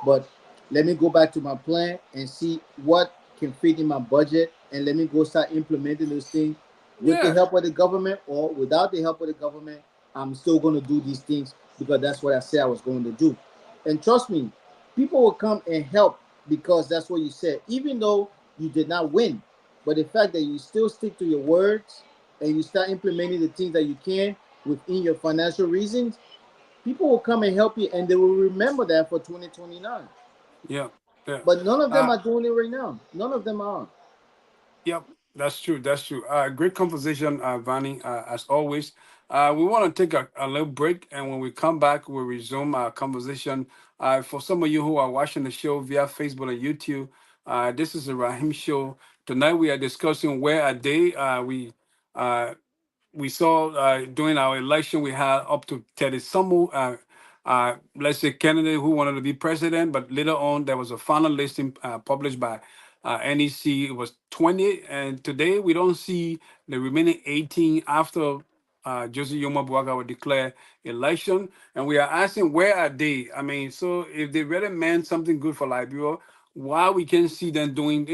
but let me go back to my plan and see what can fit in my budget, and let me go start implementing those things with the yeah, help of the government or without the help of the government. I'm still going to do these things because that's what I said I was going to do. And trust me, people will come and help because that's what you said, even though you did not win. But the fact that you still stick to your words and you start implementing the things that you can within your financial reasons, people will come and help you and they will remember that for 2029. yeah, yeah. But none of them Uh, are doing it right now. None of them are. yep. That's true. That's true. Great conversation, Vani, as always. We want to take a little break, and when we come back, we'll resume our conversation. For some of you who are watching the show via Facebook and YouTube, this is the Rahim Show. Tonight, we are discussing where are they. Uh, we saw during our election we had up to 30 some let's say candidate who wanted to be president, but later on there was a final listing published by NEC. It was 20, and today we don't see the remaining 18 after Joseph Yoma Buaga will declare election, and we are asking where are they? I mean, so if they really meant something good for Liberia, why we can't see them doing,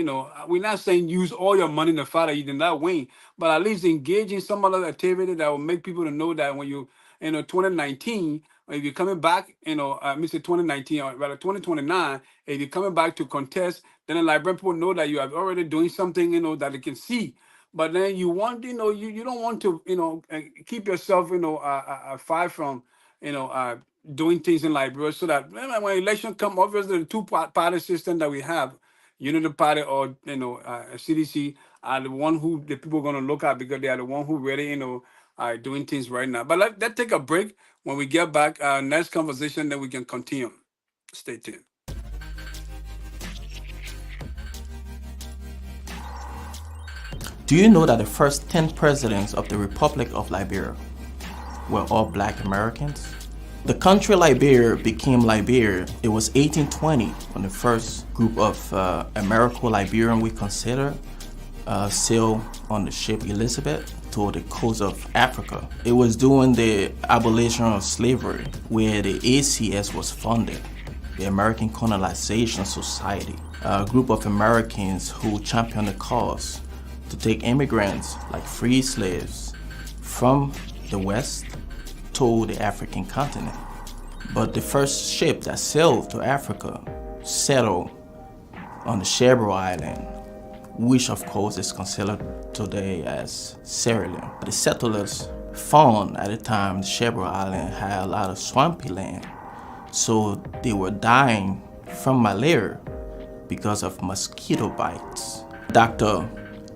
we're not saying use all your money to fight in that way, but at least engage in some other activity that will make people to know that when you 2019, if you're coming back, Mr. 2019 or rather 2029, if you're coming back to contest, then the Liberian people know that you are already doing something, that they can see. But then you want, you don't want to, keep yourself, far from, doing things in Liberia so that when election come, obviously the two-party system that we have, Unity Party or CDC are the one who the people are going to look at because they are the one who really are doing things right now. But let's take a break. When we get back, next conversation, then we can continue. Stay tuned. Do you know that the first 10 presidents of the Republic of Liberia were all black Americans? The country Liberia became Liberia. It was 1820 when the first group of Americo-Liberian we consider sailed on the ship Elizabeth toward the coast of Africa. It was during the abolition of slavery where the ACS was founded, the American Colonization Society, a group of Americans who championed the cause to take immigrants like free slaves from the West to the African continent. But the first ship that sailed to Africa settled on the Cherbourg Island, which of course is considered today as Sierra Leone. The settlers found at the time the Cherbourg Island had a lot of swampy land, so they were dying from malaria because of mosquito bites. Dr.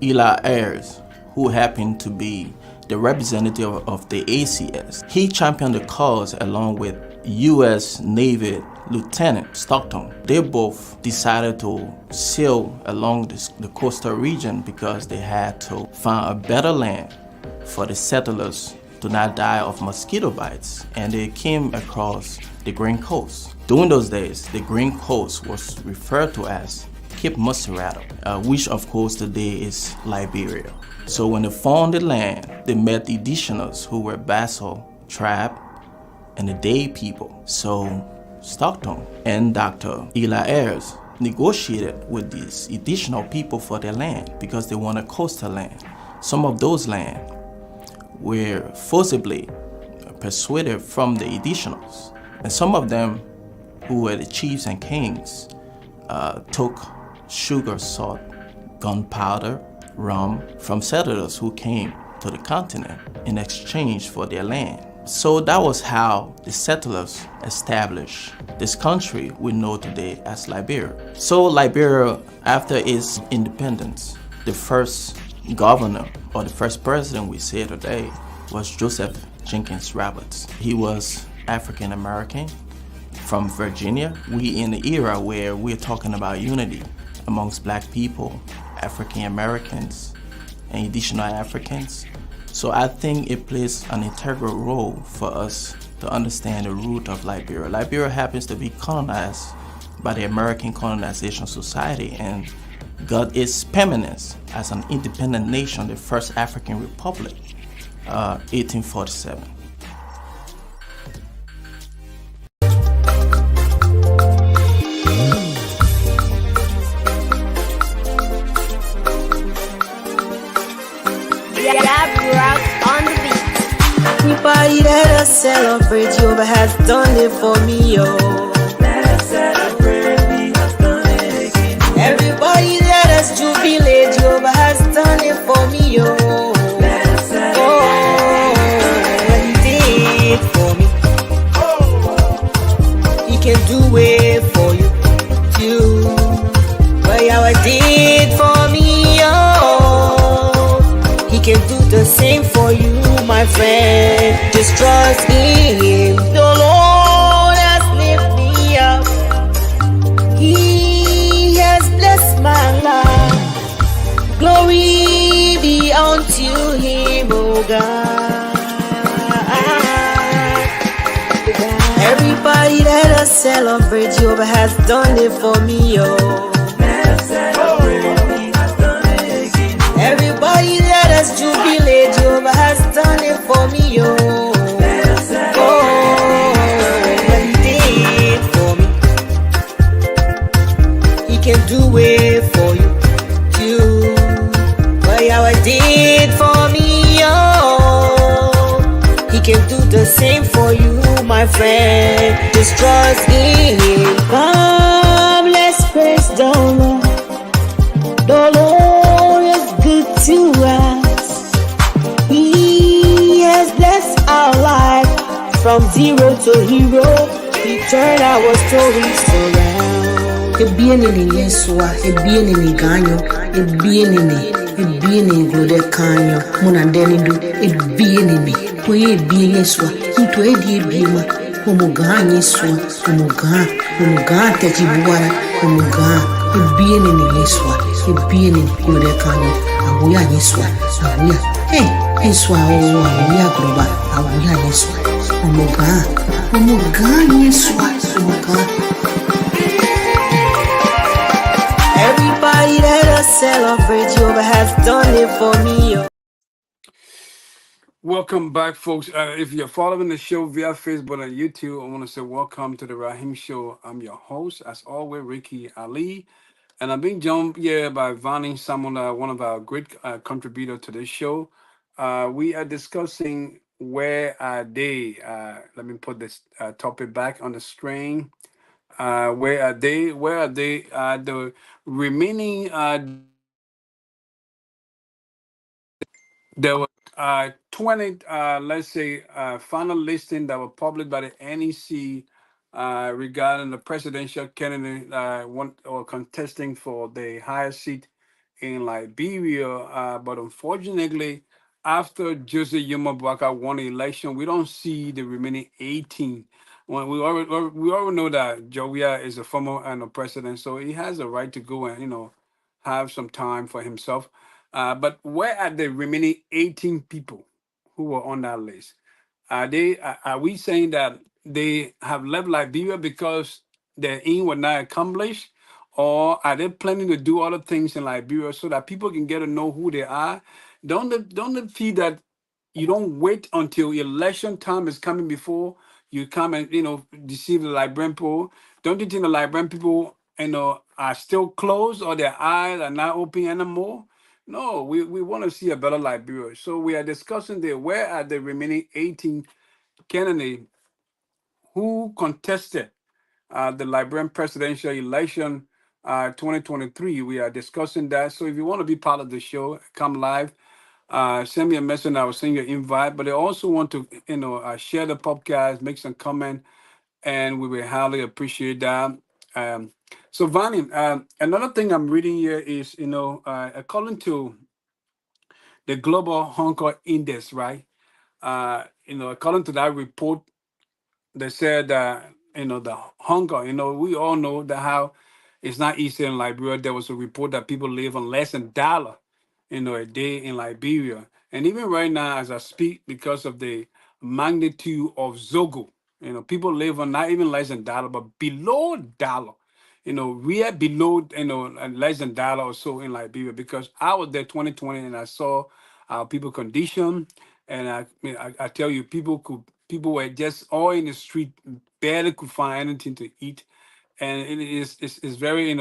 Eli Ayers, who happened to be the representative of the ACS, he championed the cause along with U.S. Navy Lieutenant Stockton. They both decided to sail along the coastal region because they had to find a better land for the settlers to not die of mosquito bites, and they came across the Green Coast. During those days, the Green Coast was referred to as Cape Muserato, which of course today is Liberia. So when they found the land, they met the indigenous who were Basso tribe and the Day people. So Stockton and Dr. Eli Ayers negotiated with these additional people for their land because they wanted coastal land. Some of those land were forcibly persuaded from the additionals, and some of them, who were the chiefs and kings, took sugar, salt, gunpowder, rum from settlers who came to the continent in exchange for their land. So that was how the settlers established this country we know today as Liberia. So Liberia, after its independence, the first governor or the first president we see today was Joseph Jenkins Roberts. He was African American from Virginia. We in the era where we're talking about unity amongst black people, African Americans, and additional Africans. So I think it plays an integral role for us to understand the root of Liberia. Liberia happens to be colonized by the American Colonization Society and got its permanence as an independent nation, the first African republic, 1847. Everybody let us celebrate, Jehovah has done it for me, yo. Let us celebrate, he has done it again. Everybody let us jubilate, Jehovah has done it for me, yo. Let us celebrate, what he did for me, he can do it for you, too. What Yahweh did for me, yo. the same for you, my friend. Just trust in Him. The Lord has lifted me up. He has blessed my life. Glory be unto Him, oh God. Everybody let us celebrate. Jehovah has done it for me, oh. Everybody let us jubilate. Jehovah has done it for me, oh. Oh, He did for me. He can do it for you, too. What Yahweh did for me, oh. He can do the same for you, my friend. Just trust in Him. Come, let's praise the Lord. The Lord is good to us. He has blessed our life from zero to hero. He turned our stories around. Ebienini Yesua, ebienini ganyo, ebienini glode kanyo. Muna denidu, ebienini. Koye ebien Yesua, into ebiema. Omugan Yesua, omugan tejibuara, omugan. Ebienini Yesua, ebienini glode kanyo. Abuya Yesua, abuya. Hey, Yesua o abuya groba, abuya Yesua. Omugan Yesua, omugan. Everybody let us celebrate. Jehovah has done it for me. Welcome back, folks. If you're following the show via Facebook and YouTube, I want to say welcome to the Rahim Show. I'm your host, as always, Ricky Ali. And I'm being joined here by Vani, someone, one of our great contributors to this show. We are discussing where are they? Let me put this topic back on the screen. Where are they? Where are they? The remaining there were 20, let's say, final listing that were published by the NEC regarding the presidential candidate one or contesting for the highest seat in Liberia. But unfortunately, after Jose Yuma Bwaka won the election, we don't see the remaining 18. Well, we already know that Jovia is a former president, so he has a right to go and have some time for himself. But where are the remaining 18 people who were on that list? Are we saying that they have left Liberia because their aim was not accomplished? Or are they planning to do other things in Liberia so that people can get to know who they are? Don't they feel that you don't wait until election time is coming before you come and deceive the Liberian people? Don't you think the Liberian people are still closed or their eyes are not open anymore? No, we want to see a better Liberia. So we are discussing there where are the remaining 18 candidates who contested the Liberian presidential election 2023. We are discussing that. So if you want to be part of the show, come live. Send me a message. I will send you an invite. But I also want to, share the podcast, make some comment, and we will highly appreciate that. Um, so, Vani, another thing I'm reading here is, according to the Global Hunger Index, right? According to that report, they said that the hunger. We all know that how it's not easy in Liberia. There was a report that people live on less than dollar, a day in Liberia, and even right now as I speak, because of the magnitude of Zogo, people live on not even less than dollar, but below dollar. We are below, less than dollar or so in Liberia because I was there 2020 and I saw our people condition, and I tell you, people were just all in the street, barely could find anything to eat, and it's very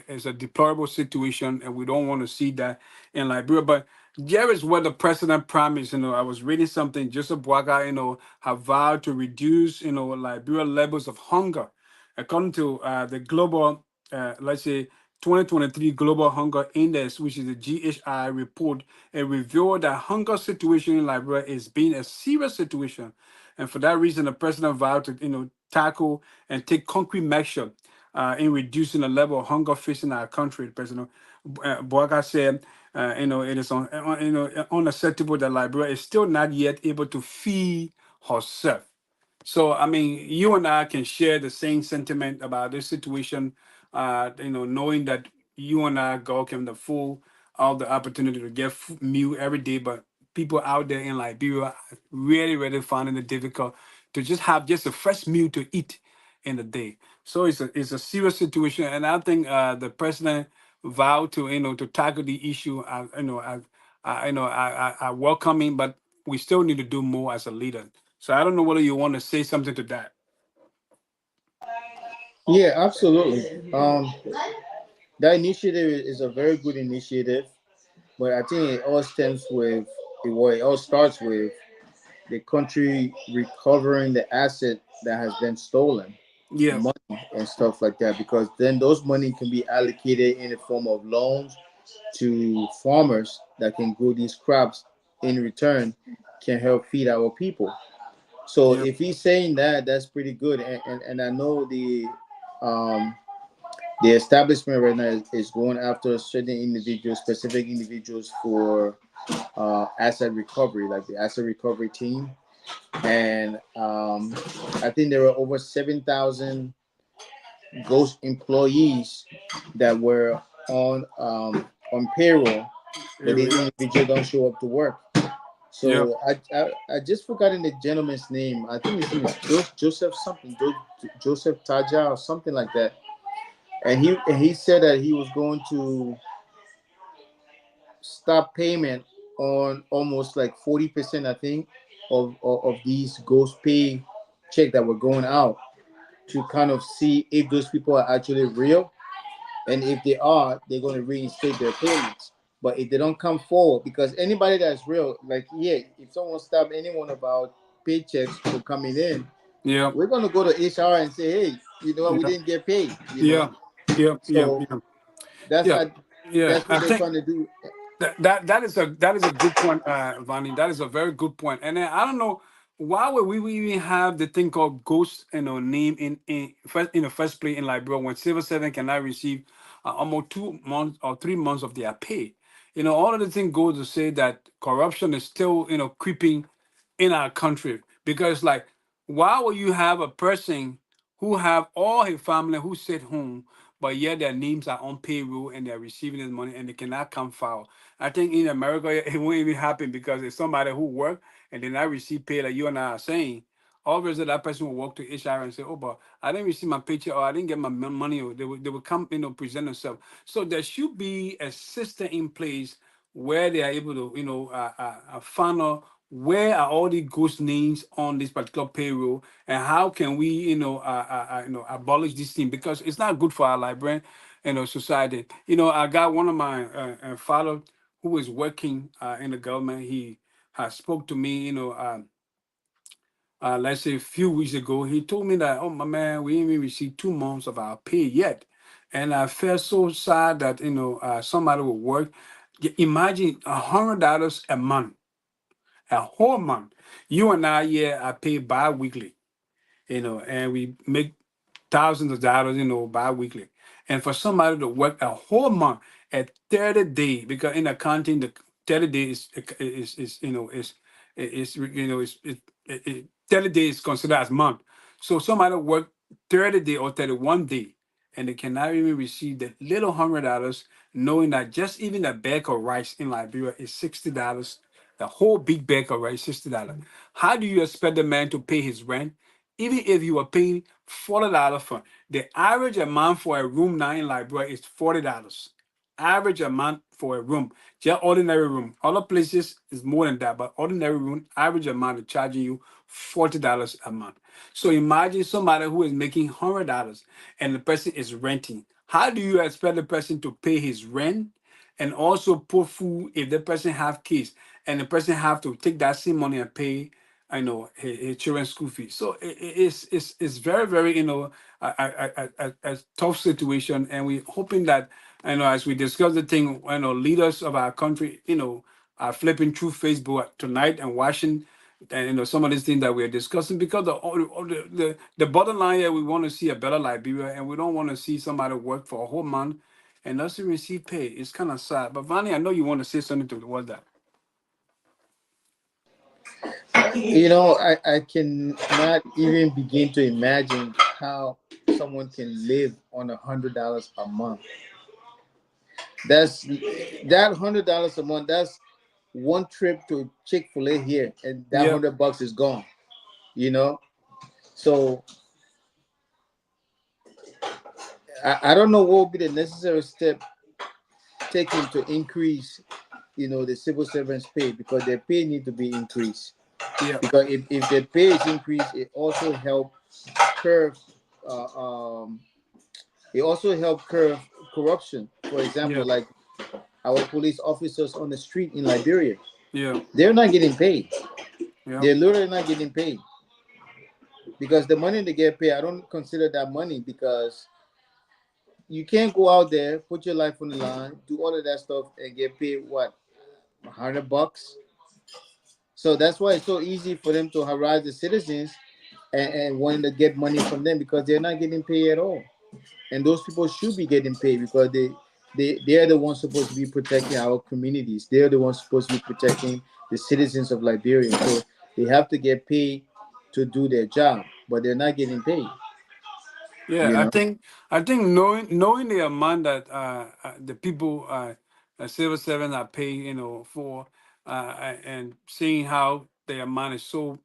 it's a deplorable situation, and we don't want to see that in Liberia. But here is what the president promised. I was reading something. Joseph Boaga, have vowed to reduce Liberia levels of hunger, according to the global, let's say, 2023 Global Hunger Index, which is the GHI report. It revealed that hunger situation in Liberia is being a serious situation, and for that reason, the president vowed to tackle and take concrete measure in reducing the level of hunger facing our country. President, Boaga said, it is unacceptable that Liberia is still not yet able to feed herself. So, I mean, you and I can share the same sentiment about this situation, knowing that you and I go can the full all the opportunity to get meal every day, but people out there in Liberia are really, really finding it difficult to just have just a fresh meal to eat in a day. So it's a serious situation, and I think the president vowed to to tackle the issue. I welcome him, but we still need to do more as a leader. So I don't know whether you want to say something to that. Yeah, absolutely. That initiative is a very good initiative, but I think it all stems with it all starts with the country recovering the asset that has been stolen, Yeah, money and stuff like that, because then those money can be allocated in the form of loans to farmers that can grow these crops in return can help feed our people. So yeah, if he's saying that, that's pretty good. And I know the establishment right now is going after certain individuals, specific individuals for asset recovery, like the asset recovery team. And I think there were over 7,000 ghost employees that were on payroll, but these yeah, individuals don't show up to work. yeah. So I just forgotten the gentleman's name. I think his name is Joseph something, Joseph Taja or something like that. And he said that he was going to stop payment on almost like 40%, I think, of these ghost pay check that were going out to kind of see if those people are actually real, and if they are, they're going to reinstate their payments. But if they don't come forward, because anybody that's real, like, yeah, if someone stop anyone about paychecks for coming in, Yeah, we're going to go to HR and say, hey, you know what, we yeah, didn't get paid, you yeah, know. yeah, yeah, So yeah, that's yeah, I yeah. that's what I they're think trying to do. that is a good point, Vani. That is a very good point. And then I don't know why would we even have the thing called ghost, name in the first place in Liberia when civil servant cannot receive almost 2 months or 3 months of their pay. All of the thing goes to say that corruption is still creeping in our country because like why would you have a person who have all his family who sit home but yet their names are on payroll and they're receiving this money and they cannot come file. I think in America it won't even happen because it's somebody who work and they not receive pay like you and I are saying. Obviously, that person will walk to HR and say, "Oh, but I didn't receive my paycheck, or I didn't get my money." Or they will come, present themselves. So there should be a system in place where they are able to, funnel where are all the ghost names on this particular payroll, and how can we, abolish this thing because it's not good for our Liberian, society. I got one of my father who is working in the government. He has spoke to me, let's say a few weeks ago. He told me that, oh my man, we ain't even received 2 months of our pay yet, and I felt so sad that somebody would work. Imagine $100 a month, a whole month. You and I, yeah, I pay bi-weekly, and we make thousands of dollars, bi-weekly. And for somebody to work a whole month at 30 days, because in accounting, the 30 days is 30 days considered as month. So somebody work 30 day or 31 day, and they cannot even receive the little $100, knowing that just even a bag of rice in Liberia is $60. The whole big bag of rice, $60. How do you expect the man to pay his rent? Even if you are paying $40 for the average amount for a room now in Liberia is $40. Average amount for a room, just ordinary room. Other places is more than that, but ordinary room, average amount is charging you $40 a month. So imagine somebody who is making $100 and the person is renting. How do you expect the person to pay his rent and also put food if the person have kids and the person have to take that same money and pay his children's school fees. So it's very very a tough situation, and we hoping that as we discuss the thing, leaders of our country are flipping through Facebook tonight and watching and some of these things that we're discussing because the bottom line here we want to see a better Liberia and we don't want to see somebody work for a whole month and doesn't receive pay. It's kind of sad. But Vani, I know you want to say something towards that. I can not even begin to imagine how someone can live on $100 a month. That's that $100 a month. That's one trip to Chick-fil-A here, and that Yep. $100 is gone. You know, so I don't know what will be the necessary step taken to increase, the civil servants' pay, because their pay need to be increased. Yep. Because if their pay is increased, curb uh, um, it also help curb corruption. For example, Yep. like our police officers on the street in Liberia, Yep. they're not getting paid. Yep. They're literally not getting paid because the money they get paid, I don't consider that money, because you can't go out there, put your life on the line, do all of that stuff, and get paid what, $100. So that's why it's so easy for them to harass the citizens and wanting to get money from them, because they're not getting paid at all. And those people should be getting paid, because they're the ones supposed to be protecting our communities. They're the ones supposed to be protecting the citizens of Liberia. So they have to get paid to do their job, but they're not getting paid. Yeah, You I know. think I think knowing the amount that the people civil servants are paid, for, and seeing how the amount is so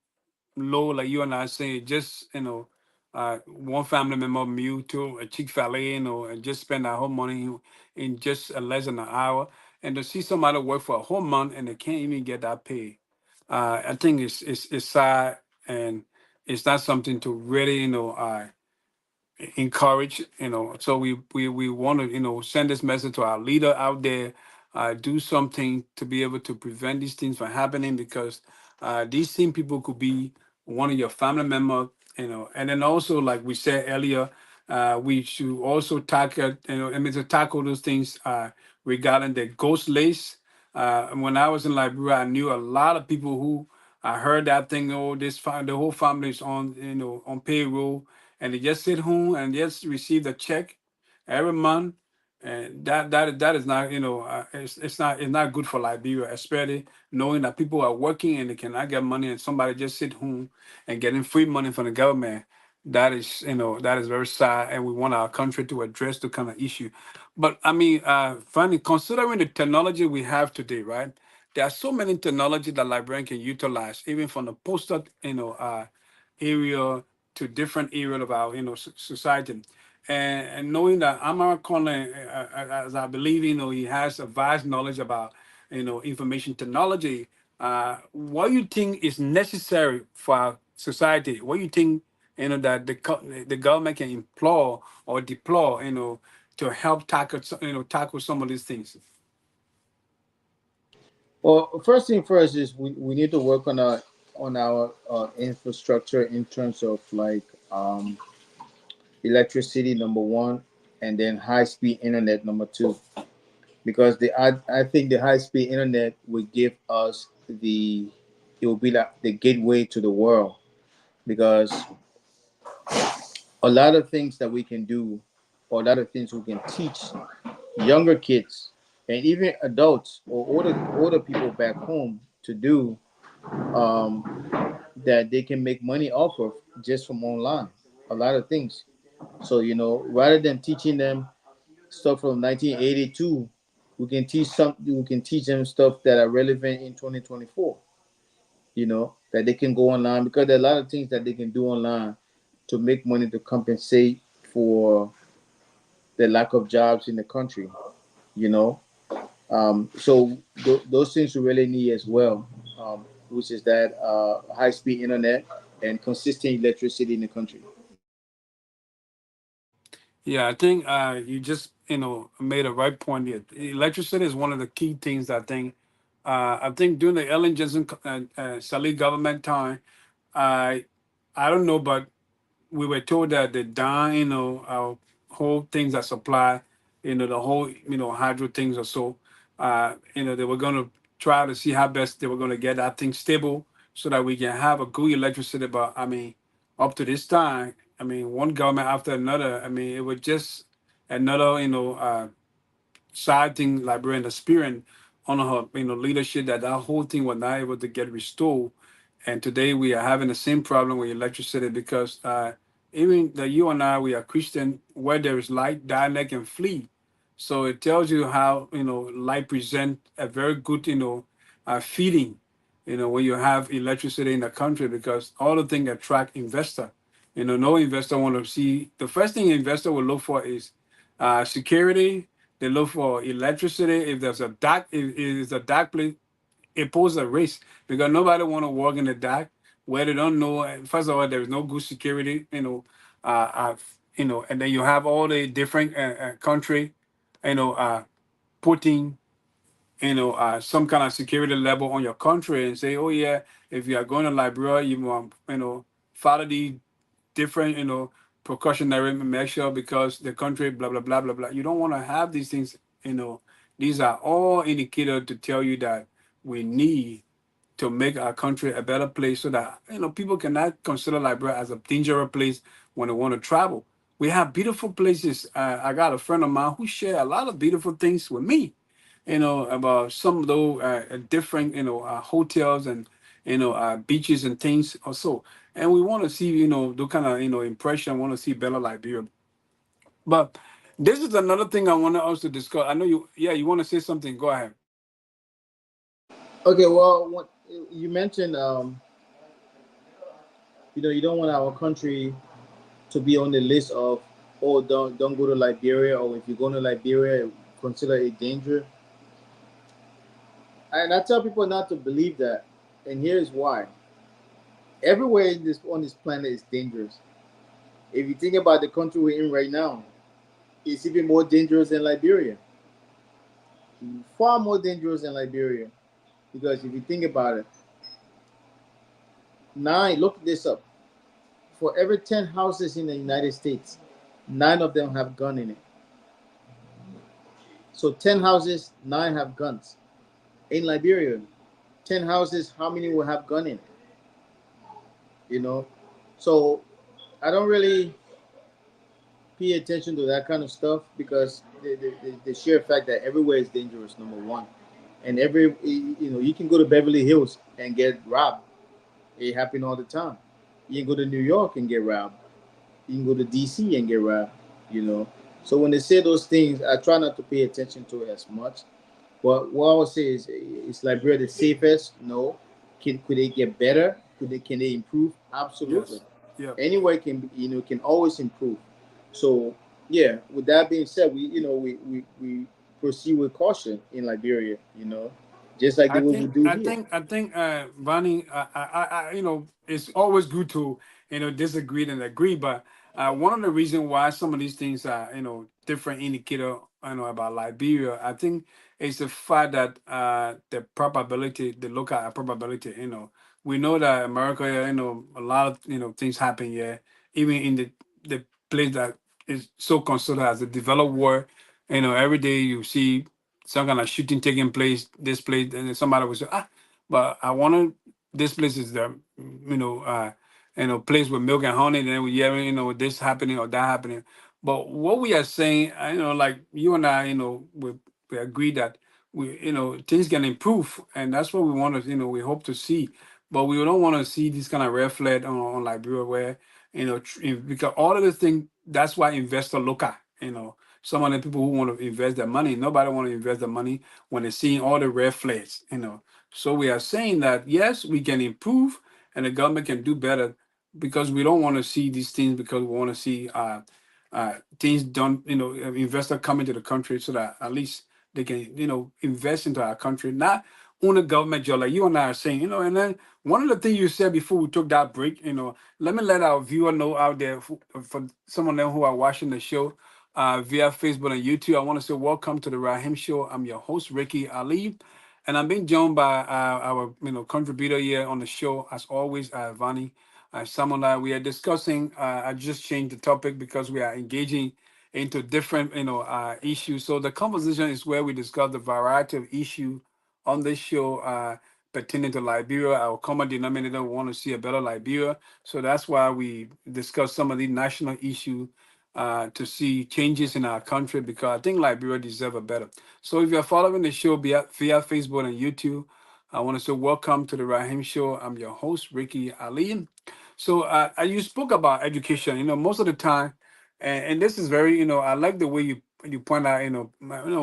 low, like you and I saying, just one family member meal to a Chick-fil-A, and just spend our whole money in just less than an hour, and to see somebody work for a whole month and they can't even get that pay. I think it's sad, and it's not something to really encourage, so we want to send this message to our leader out there, do something to be able to prevent these things from happening, because these same people could be one of your family members, and then also, like we said earlier, we should also tackle, I mean, to tackle those things regarding the ghost lace. When I was in Liberia, I knew a lot of people who I heard that thing, the whole family is on, on payroll, and they just sit home and just receive the check every month, and that is not, it's not good for Liberia, especially knowing that people are working and they cannot get money, and somebody just sit home and getting free money from the government. That is very sad, and we want our country to address the kind of issue. But I mean, finally, considering the technology we have today, right? There are so many technology that Liberian can utilize, even from the postal, area to different area of our, society. And knowing that Amar Conley, as I believe, he has a vast knowledge about, information technology. What do you think is necessary for our society? What do you think, that the government can employ or deploy, to help tackle some of these things? Well, first thing first is we need to work on our infrastructure in terms of like electricity, number one, and then high speed internet, number two. Because I think the high speed internet will give us it will be like the gateway to the world, because a lot of things that we can do, or a lot of things we can teach younger kids and even adults or older people back home to do, that they can make money off of just from online. A lot of things. So rather than teaching them stuff from 1982, we can teach them stuff that are relevant in 2024. That they can go online, because there are a lot of things that they can do online to make money to compensate for the lack of jobs in the country. You know, so those things we really need as well, which is that high speed internet and consistent electricity in the country. Yeah, I think you just made a right point here. Electricity is one of the key things. I think during the Ellen Johnson Sirleaf government time, I I don't know, but we were told that the down, our whole things that supply, the whole, hydro things or so, they were going to try to see how best they were going to get that thing stable so that we can have a good electricity. But I mean, up to this time, I mean, one government after another, I mean, it was just another, sad thing, Liberian, the spirit on her, leadership, that whole thing was not able to get restored. And today we are having the same problem with electricity because even that you and I, we are Christian, where there is light, darkness can flee. So it tells you how, light present a very good, feeding, when you have electricity in the country, because all the things attract investor. No investor want to see, the first thing investor will look for is security. They look for electricity. If there's a dark, if it's a dark place, it poses a risk because nobody want to work in the dark where they don't know. First of all, there is no good security, and then you have all the different country, putting, some kind of security level on your country and say, oh yeah, if you are going to Liberia, you want, follow the different, precautionary measure because the country, blah, blah, blah, blah, blah. You don't want to have these things, you know. These are all indicators to tell you that we need to make our country a better place so that, people cannot consider Liberia as a dangerous place when they want to travel. We have beautiful places. I got a friend of mine who share a lot of beautiful things with me, about some of those different, hotels and, beaches and things also. And we want to see, the kind of, impression, want to see better Liberia. But this is another thing I wanted us to discuss. I know you want to say something. Go ahead. Okay, well, what you mentioned, you don't want our country to be on the list of, oh, don't go to Liberia, or if you go to Liberia, consider it danger. And I tell people not to believe that, and here's why. Everywhere in this on this planet is dangerous. If you think about the country we're in right now, it's even more dangerous than Liberia. Far more dangerous than Liberia. Because if you think about it, look this up. For every 10 houses in the United States, 9 of them have gun in it. So 10 houses, 9 have guns. In Liberia, 10 houses, how many will have gun in it? You know? So I don't really pay attention to that kind of stuff because the sheer fact that everywhere is dangerous, number one. And you can go to Beverly Hills and get robbed. It happens all the time. You can go to New York and get robbed. You can go to DC and get robbed. You know. So when they say those things, I try not to pay attention to it as much. But what I would say is Liberia the safest? No. Could they get better? Can they improve? Absolutely. Yes. Yeah. Anywhere can always improve. So yeah. With that being said, we proceed with caution in Liberia. Just like the way we do here. I think, Vonnie, it's always good to, disagree and agree. But one of the reasons why some of these things are, different indicator, about Liberia, I think is the fact that the probability, the local probability, we know that America, a lot of, things happen here, even in the place that is so considered as a developed world. Every day you see some kind of shooting taking place, this place, and then somebody will say, but I wanted this place is the place with milk and honey, and then we hear, this happening or that happening. But what we are saying, like you and I, we agree that things can improve, and that's what we want to, we hope to see. But we don't want to see this kind of red flag on Liberia where, because all of the things, that's why investor look at, some of the people who want to invest their money, nobody want to invest their money when they're seeing all the red flags. So we are saying that yes, we can improve and the government can do better because we don't want to see these things because we want to see things done, investor come into the country so that at least they can, invest into our country, not on the government job like you and I are saying, and then one of the things you said before we took that break, let me let our viewer know out there for some of them who are watching the show via Facebook and YouTube. I want to say welcome to the Rahim Show. I'm your host, Ricky Ali, and I'm being joined by our contributor here on the show, as always, Vani. Someone that we are discussing. I just changed the topic because we are engaging into different issues. So the conversation is where we discuss the variety of issues on this show pertaining to Liberia. Our common denominator, we want to see a better Liberia. So that's why we discuss some of the national issues to see changes in our country, because I think Liberia deserve a better. So if you're following the show via Facebook and YouTube, I want to say welcome to the Rahim Show. I'm your host, Ricky Ali. So you spoke about education. Most of the time, and this is very, I like the way you point out.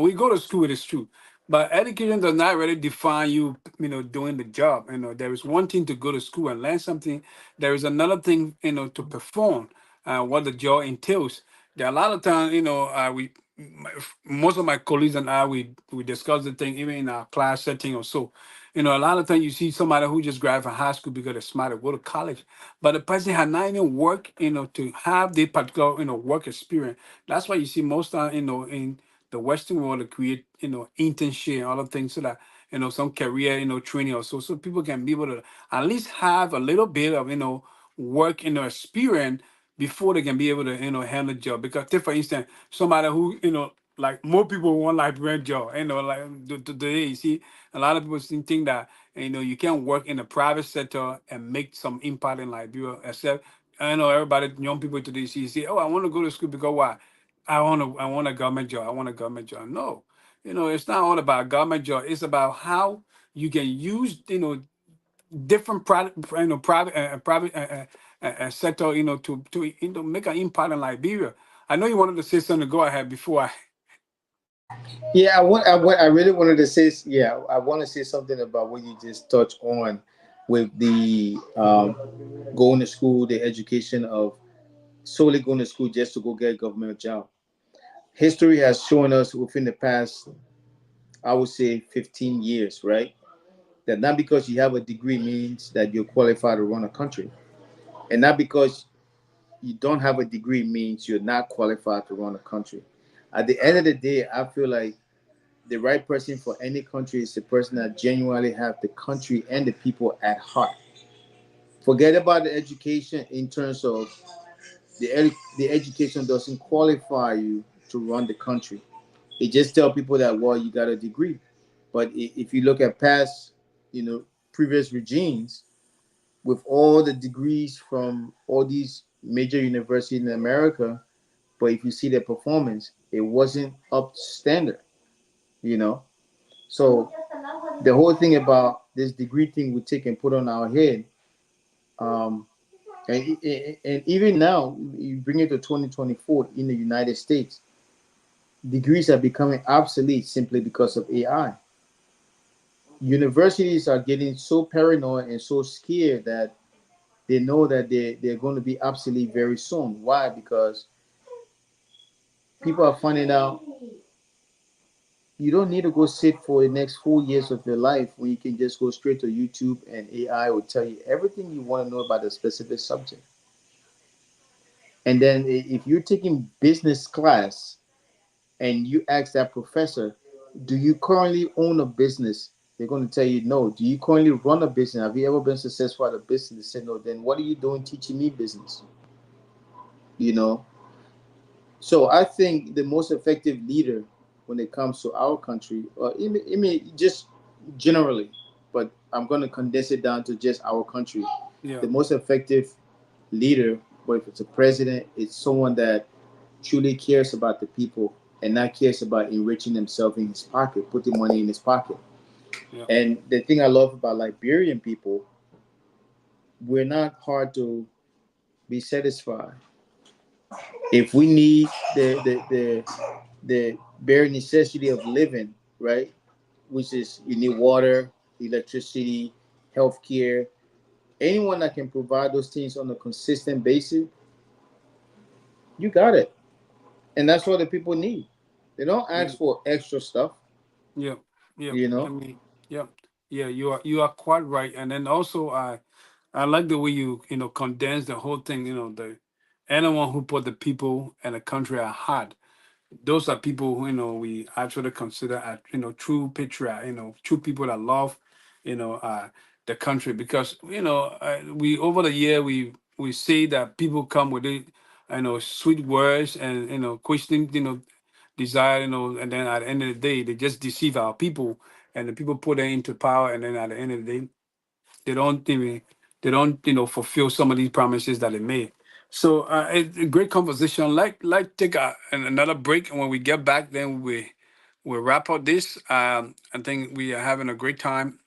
We go to school. It is true, but education does not really define you. Doing the job. There is one thing to go to school and learn something. There is another thing, to perform what the job entails. There are a lot of times, most of my colleagues and I, we discuss the thing even in our class setting or so. A lot of times you see somebody who just graduated from high school because they're smart to go to college, but the person had not even worked, to have the particular, work experience. That's why you see most time, in the Western world to create, internship and all the things, so that, some career, training or so people can be able to at least have a little bit of, work, experience before they can be able to, handle the job. Because take for instance, somebody who, like more people want like rent job, like today you see a lot of people think that, you can't work in the private sector and make some impact in Liberia, except I know everybody, young people today see, oh, I want to go to school because why? I want a government job. I want a government job. No, it's not all about government job. It's about how you can use, different private, private sector, to make an impact in Liberia. I know you wanted to say something. Go ahead before I. Yeah, I really wanted to say, yeah, I want to say something about what you just touched on with the going to school, the education of solely going to school just to go get a government job. History has shown us within the past, I would say, 15 years, right? That not because you have a degree means that you're qualified to run a country, and not because you don't have a degree means you're not qualified to run a country. At the end of the day, I feel like the right person for any country is the person that genuinely have the country and the people at heart. Forget about the education in terms of the education doesn't qualify you to run the country. It just tell people that, well, you got a degree. But if you look at past, previous regimes with all the degrees from all these major universities in America, but if you see their performance, it wasn't up to standard, you know. So the whole thing about this degree thing we take and put on our head, um, and even now, you bring it to 2024 in the United States, degrees are becoming obsolete simply because of AI. Universities are getting so paranoid and so scared that they know that they're going to be obsolete very soon. Why? Because people are finding out you don't need to go sit for the next 4 years of your life when you can just go straight to YouTube and AI will tell you everything you want to know about a specific subject. And then if you're taking business class and you ask that professor, do you currently own a business? They're going to tell you no. Do you currently run a business? Have you ever been successful at a business? They say no. Then what are you doing teaching me business? You know, so I think the most effective leader when it comes to our country, or even just generally, but I'm going to condense it down to just our country. Yeah. The most effective leader, whether it's a president, it's someone that truly cares about the people and not cares about enriching himself in his pocket, putting money in his pocket. Yeah. And the thing I love about Liberian people, we're not hard to be satisfied. If we need the bare necessity of living, right? Which is you need water, electricity, healthcare. Anyone that can provide those things on a consistent basis, you got it. And that's what the people need. They don't Yeah. ask for extra stuff, Yeah. Yeah. you I know. mean, yeah. Yeah. You are quite right. And then also, I like the way you condense the whole thing. The anyone who put the people and the country at heart, those are people who we actually consider as true patriot, true people that love you know uh the country. Because we over the year we say that people come with it, sweet words and questioning, desire, and then at the end of the day they just deceive our people, and the people put them into power, and then at the end of the day they don't even fulfill some of these promises that they made. So it's a great conversation. Like take another break, and when we get back, then we'll wrap up this. I think we are having a great time.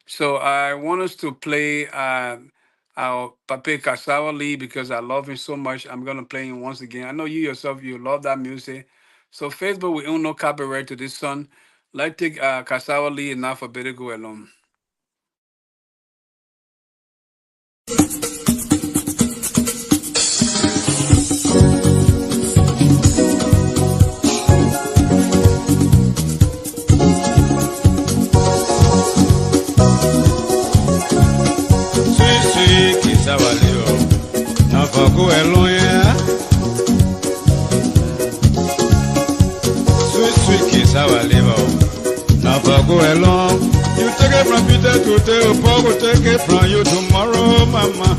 So I want us to play our Pape Kasawa Lee because I love him so much. I'm gonna play him once again. I know you yourself you love that music. So Facebook we own no copyright to this song. Let's take Kasawa Lee and not for better go alone. Sweet, sweet, kiss our little. Now for go alone, yeah. Sweet, sweet, kiss our little. Now for go along. You take it from Peter to Teo, Paul will take it from you tomorrow, mama.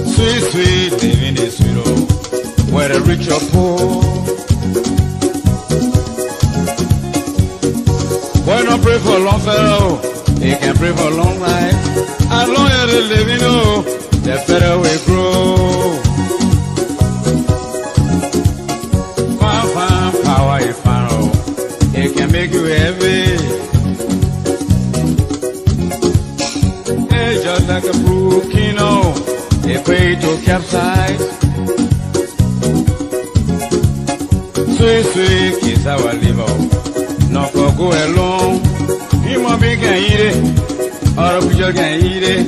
Sweet, sweet, living is sweet, oh. Whether rich or poor. Why not pray for long fellow? He can pray for long life. As long as they live, you know, the better we grow. Fine, power is fine, oh. It can make you heavy. It's just like a brook, you know. They pray to capsize. Sweet, sweet, kiss our liver. Not for go along. Human being can eat it. Or a picture can eat it.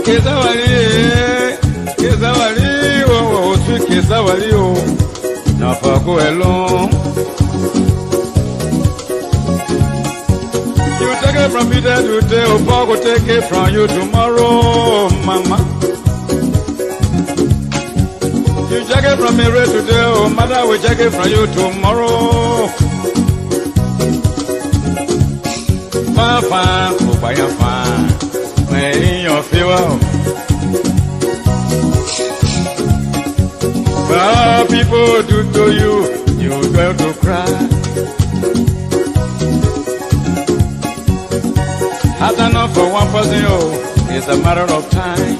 Kiss our liver. Kiss our liver. Oh, sweet, kiss our liver. Not for go along. You take it from Peter today, or Paul will take it from you tomorrow, mama. You take it from me right today, or mother will take it from you tomorrow. Fine, fine, oh, fine, fine. When in your favor. Well, people do to you, you going to cry. After not for one person, oh, it's a matter of time.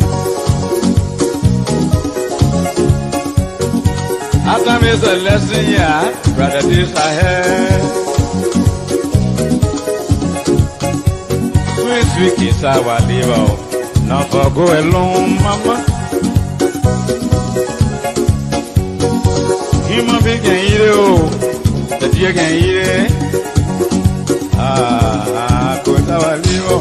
After is a lesson, yeah, brother, this I had. Sweet, sweet kiss our liver, not for go alone, mama. Human being can eat it, oh, the deer can eat it. Go our liver.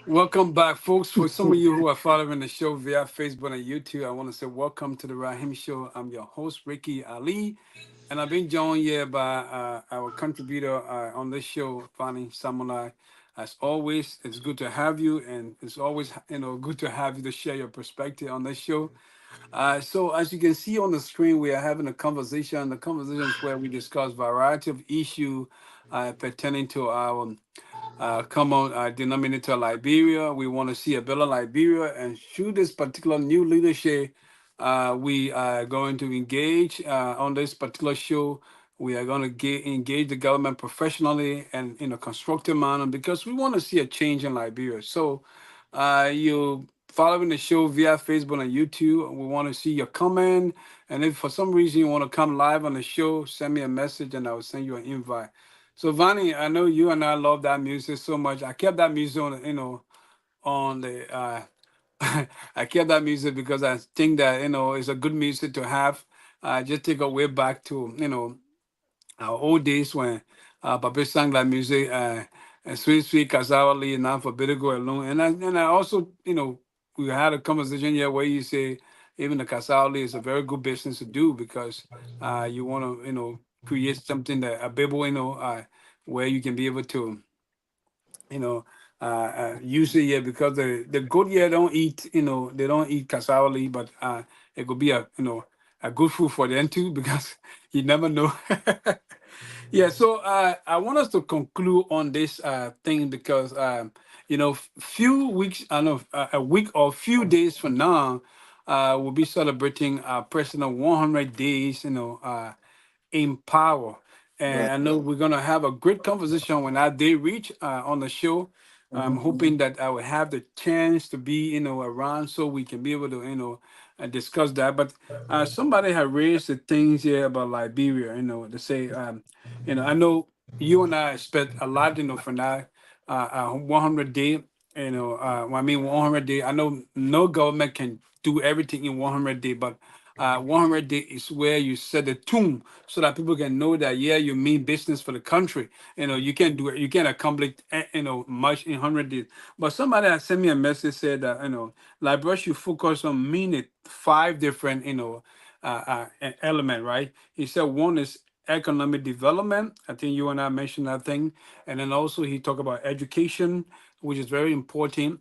Welcome back, folks. For some of you who are following the show via Facebook and YouTube, I want to say welcome to the Rahim Show. I'm your host, Ricky Ali, and I've been joined here by our contributor on this show, Fani Samurai. As always, it's good to have you, and it's always good to have you to share your perspective on this show. So, as you can see on the screen, we are having a conversation. The conversation is where we discuss variety of issues pertaining to our common denominator Liberia. We want to see a better Liberia, and through this particular new leadership, we are going to engage on this particular show. We are going to engage the government professionally and in a constructive manner because we want to see a change in Liberia. So, you following the show via Facebook and YouTube. We want to see your comment, and if for some reason you want to come live on the show, send me a message, and I will send you an invite. So Vani, I know you and I love that music so much. I kept that music on, on the. I kept that music because I think that it's a good music to have. Just take a way back to our old days when Papa sang that music. And sweet sweet Kazawali and now for better go alone. And I also we had a conversation here where you say even the Kazawali is a very good business to do because you want to create something that a Bible where you can be able to you know, use it here because the goat here don't eat, they don't eat cassava, but it could be a good food for them too because you never know. Yeah, so I want us to conclude on this thing because few weeks, I know a week or few days from now, we'll be celebrating our President 100 days. In power. And Right. I know we're gonna have a great conversation when that day reach on the show. I'm Hmm. hoping that I will have the chance to be, around so we can be able to, discuss that. But somebody had raised the things here about Liberia, to say, I know you and I expect a lot, from that 100 day, I mean 100 day. I know no government can do everything in 100 day, but 100 day is where you set the tune so that people can know that yeah, you mean business for the country. You can't do it, you can't accomplish much in 100 days. But somebody has sent me a message said that Liberia should focus on meaning five different element, right? He said one is economic development. I think you and I mentioned that thing, and then also he talked about education, which is very important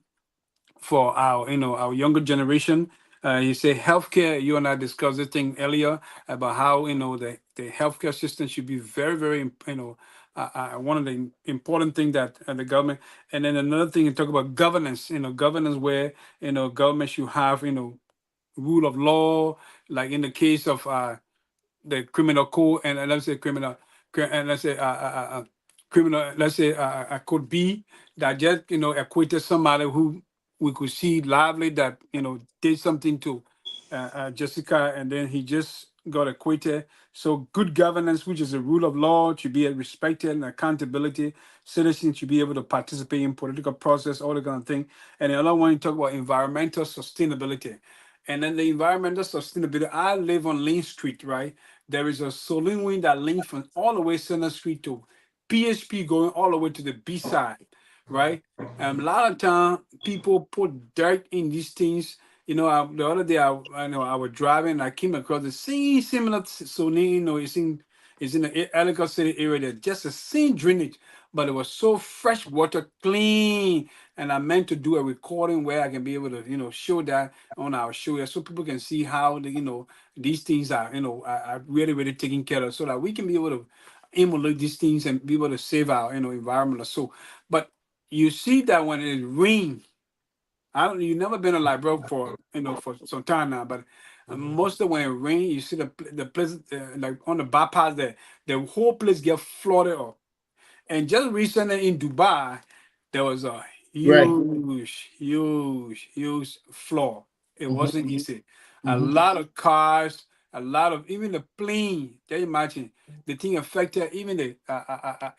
for our younger generation. You say healthcare. You and I discussed this thing earlier about how the healthcare system should be very very one of the important things that the government. And then another thing you talk about governance. Governance where government should have rule of law, like in the case of the criminal code, and let's say and let's say criminal, let's say code B that just acquitted somebody who we could see lively that did something to Jessica, and then he just got acquitted. So good governance, which is a rule of law, to be respected and accountability. Citizens should be able to participate in political process, all that kind of thing. And the other one, you talk about environmental sustainability. And then the environmental sustainability. I live on Lane Street, right? There is a saloon wing that links from all the way Center Street to PHP going all the way to the B side, right? A lot of time people put dirt in these things. The other day I was driving and I came across the same similar saloon. It's in the Ellicott City area. There's just the same drainage, but it was so fresh water, clean. And I meant to do a recording where I can be able to, show that on our show here so people can see how these things are really, really taken care of so that we can be able to emulate these things and be able to save our, environment. So, but you see that when it rains, I don't. You never been a library for for some time now, but most of when it rain, you see the place like on the bypass there, the whole place get flooded up. And just recently in Dubai, there was a Right. huge floor. It Hmm. wasn't easy. A Hmm. lot of cars, a lot of even the plane. Can you imagine the thing affected even the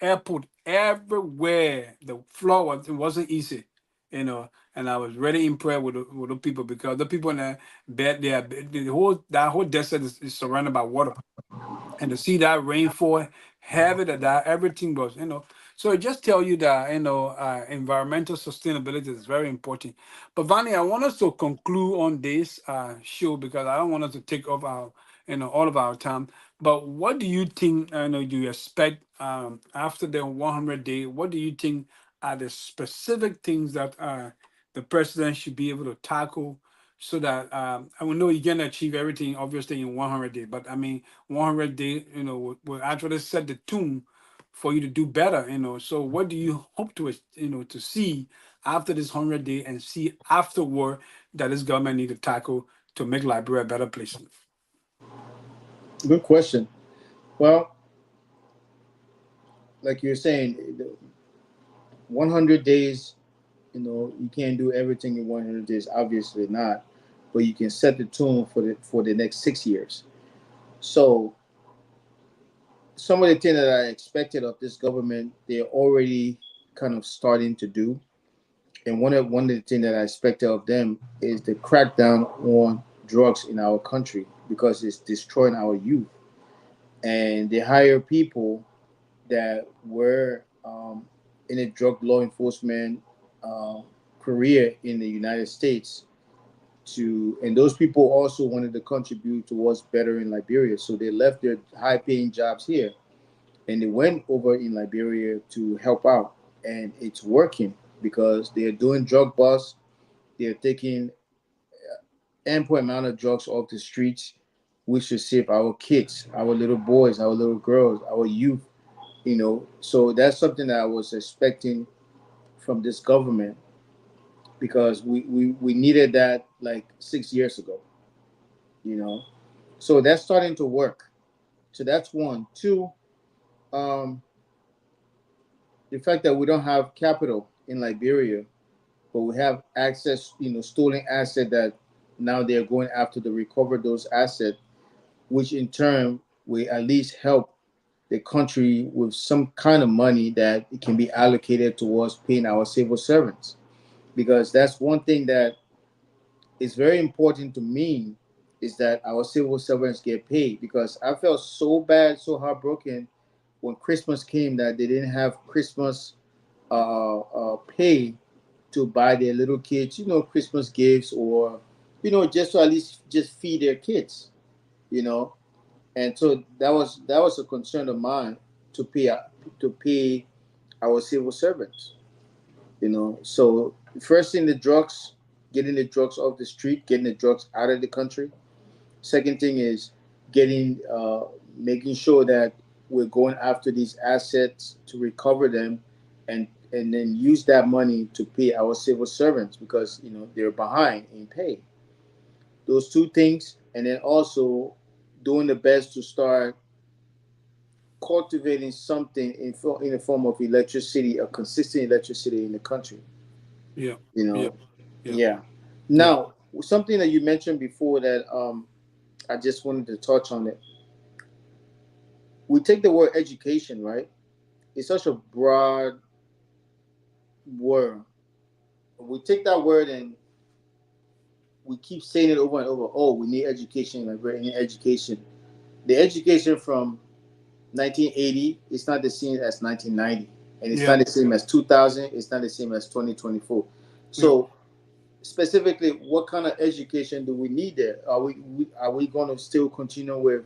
airport everywhere. The floor it wasn't easy, And I was really impressed with the people because the people in there, bed, they are, the whole that whole desert is surrounded by water and to see that rainfall, have it that everything was, So it just tell you that environmental sustainability is very important. But Vani, I want us to conclude on this show because I don't want us to take off our all of our time. But what do you think? Do you expect after the 100 day? What do you think are the specific things that the president should be able to tackle? So that I will know you can achieve everything obviously in 100 days, but I mean 100 days, will actually set the tune for you to do better, So what do you hope to, to see after this 100 day and see afterward that this government need to tackle to make Liberia a better place? Good question. Well, like you're saying, 100 days, you can't do everything in 100 days, obviously not, but you can set the tune for the next 6 years. So some of the things that I expected of this government, they're already kind of starting to do. And one of the things that I expected of them is the crackdown on drugs in our country because it's destroying our youth. And they hire people that were in a drug law enforcement uh, career in the United States and those people also wanted to contribute towards bettering Liberia. So they left their high paying jobs here and they went over in Liberia to help out. And it's working because they're doing drug busts. They're taking ample amount of drugs off the streets, which should save our kids, our little boys, our little girls, our youth. So that's something that I was expecting from this government, because we needed that like 6 years ago. you know so that's starting to work. So that's one. Two, um the fact that we don't have capital in Liberia, but we have access, stolen asset, that now they're going after to recover those assets, which in turn will at least help the country with some kind of money that it can be allocated towards paying our civil servants. Because that's one thing that is very important to me, is that our civil servants get paid. Because I felt so bad, so heartbroken when Christmas came, that they didn't have Christmas pay to buy their little kids, Christmas gifts, or just to at least just feed their kids, you know. And so that was a concern of mine, to pay our civil servants. So first thing, the drugs, getting the drugs off the street, getting the drugs out of the country. Second thing is getting making sure that we're going after these assets to recover them, and then use that money to pay our civil servants, because they're behind in pay. Those two things, and then also doing the best to start cultivating something in the form of electricity, a consistent electricity in the country. Yeah. You Yeah. know, Yeah. yeah. Yeah. Now, something that you mentioned before that I just wanted to touch on it. We take the word education, right? It's such a broad word. We take that word and we keep saying it over and over. Oh, we need education, like we need education. The education from 1980 is not the same as 1990, and it's Yeah. not the same as 2000. It's not the same as 2024. Yeah. So specifically, what kind of education do we need there? Are we going to still continue with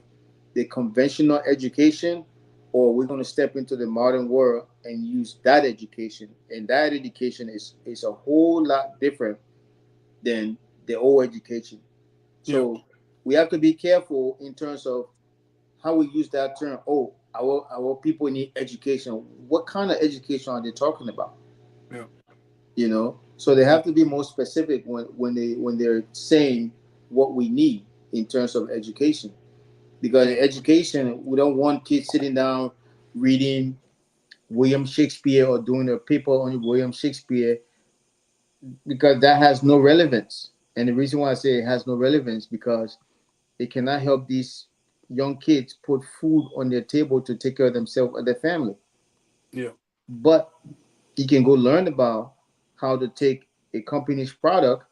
the conventional education, or are we going to step into the modern world and use that education? And that education is a whole lot different than the old education. Yeah. So we have to be careful in terms of how we use that term. Oh, our people need education. What kind of education are they talking about? Yeah. So they have to be more specific when they're saying what we need in terms of education. Because in Yeah. education, we don't want kids sitting down reading William Shakespeare or doing a paper on William Shakespeare, because that has no relevance. And the reason why I say it has no relevance, because it cannot help these young kids put food on their table to take care of themselves and their family. Yeah. But you can go learn about how to take a company's product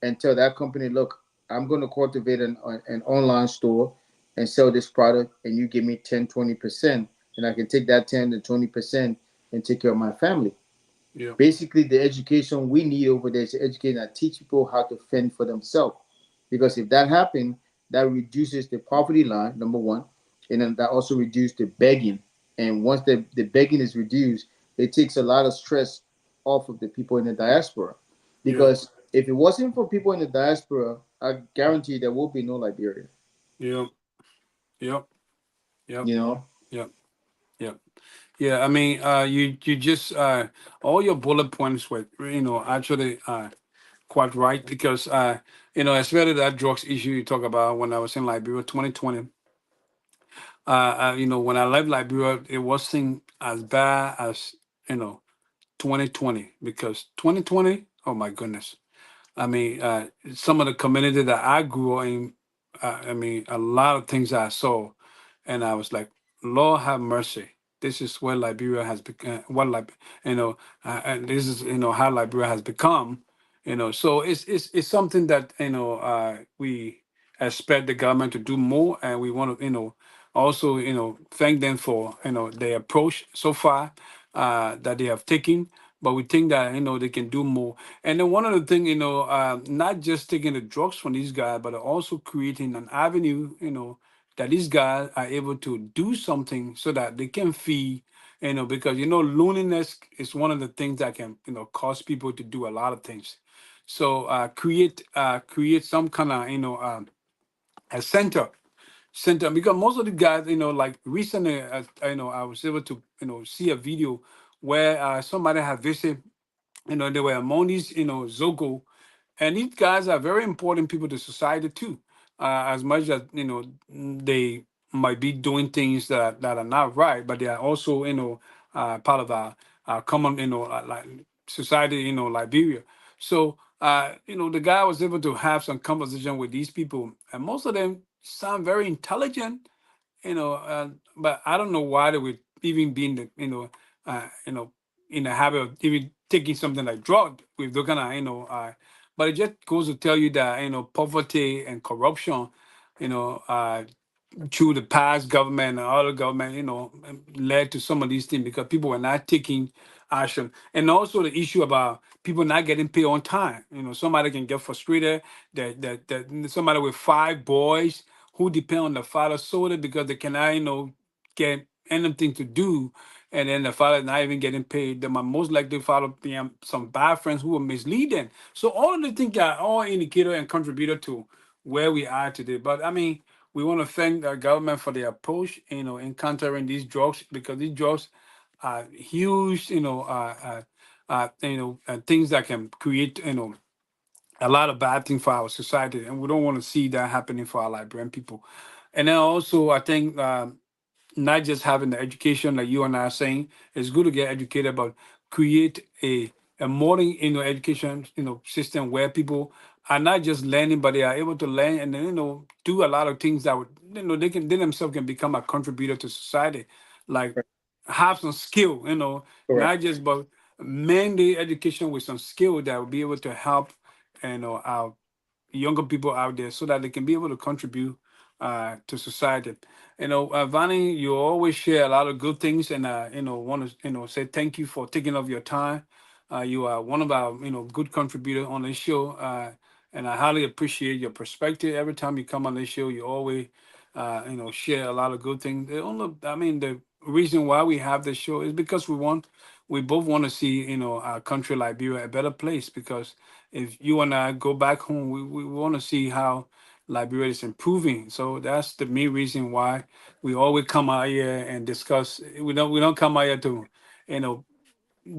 and tell that company, look, I'm going to cultivate an online store and sell this product, and you give me 10, 20%, and I can take that 10 to 20% and take care of my family. Yeah. Basically, the education we need over there is education that teach people how to fend for themselves. Because if that happens, that reduces the poverty line, number one, and then that also reduces the begging. And once the begging is reduced, it takes a lot of stress off of the people in the diaspora. Yeah. Because if it wasn't for people in the diaspora, I guarantee there will be no Liberia. Yeah. Yeah. Yeah. You know? Yeah. Yeah. Yeah. I mean, you just all your bullet points were, actually quite right, because especially that drugs issue you talk about. When I was in Liberia 2020, when I left Liberia, it wasn't as bad as, you know 2020, because 2020, oh my goodness. I mean, some of the community that I grew in, I mean, a lot of things I saw, and I was like, Lord have mercy. This is where Liberia has become. And this is how Liberia has become. So it's something that we expect the government to do more, and we want to also thank them for their approach so far that they have taken. But we think that they can do more. And then one of the things, not just taking the drugs from these guys, but also creating an avenue, that these guys are able to do something so that they can feed, because loneliness is one of the things that can cause people to do a lot of things. So create some kind of a center, center, because most of the guys, like recently, I was able to, see a video where somebody had visited, they were among these, Zogo, and these guys are very important people to society too. As much as they might be doing things that are not right, but they are also part of our common like society, Liberia. So the guy was able to have some conversation with these people, and most of them sound very intelligent, but I don't know why they would even be in the in the habit of even taking something like drug with the kind of but it just goes to tell you that poverty and corruption, you know uh through the past government and other government, led to some of these things because people were not taking action. And also the issue about people not getting paid on time. Somebody can get frustrated that somebody with five boys who depend on the father solely because they cannot, get anything to do. And then the father not even getting paid. Then my most likely father being some bad friends who were misleading. So all of the things are all indicator and contributor to where we are today. But I mean, we want to thank the government for their approach, in countering these drugs because these drugs are huge, things that can create, a lot of bad things for our society, and we don't want to see that happening for our Liberian people. And then also, I think not just having the education like you and I are saying, it's good to get educated, but create a modern education system where people are not just learning, but they are able to learn and then do a lot of things that would they themselves can become a contributor to society, like have some skill, Correct. not just but mainly education with some skill that will be able to help our younger people out there so that they can be able to contribute to society. Vani, you always share a lot of good things, and want to say thank you for taking off your time. You are one of our good contributors on this show, and I highly appreciate your perspective. Every time you come on this show, you always share a lot of good things. The reason why we have this show is because we both want to see our country Liberia a better place. Because if you and I go back home, we want to see how Liberia is improving. So that's the main reason why we always come out here and discuss. We don't come out here to you know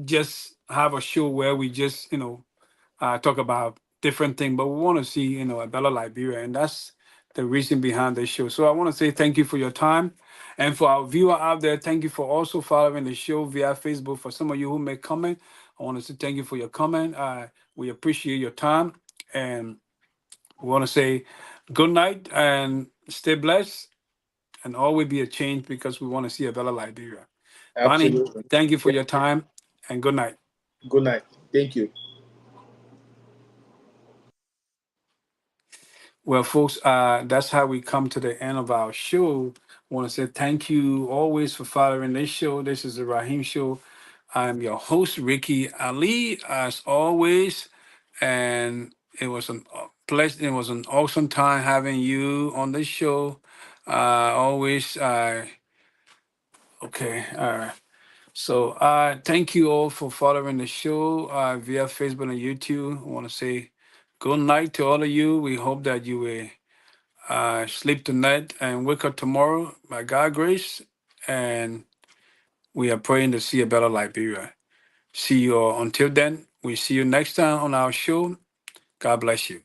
just have a show where we just talk about different things, but we want to see a better Liberia, and that's the reason behind this show. So I want to say thank you for your time, and for our viewer out there, thank you for also following the show via Facebook. For some of you who may comment, I want to say thank you for your comment. We appreciate your time, and we want to say good night and stay blessed, and always be a change because we want to see a better Liberia. Bonnie, Absolutely. thank you for Yeah. your time, and good night. Good night. Thank you. Well, folks, that's how we come to the end of our show. I want to say thank you always for following this show. This is the Rahim Show. I'm your host, Ricky Ali, as always. And it was an pleasure. It was an awesome time having you on this show. Always, okay, all right. So, thank you all for following the show via Facebook and YouTube. I want to say good night to all of you. We hope that you will sleep tonight and wake up tomorrow by God's grace. And we are praying to see a better Liberia. See you all. Until then, we see you next time on our show. God bless you.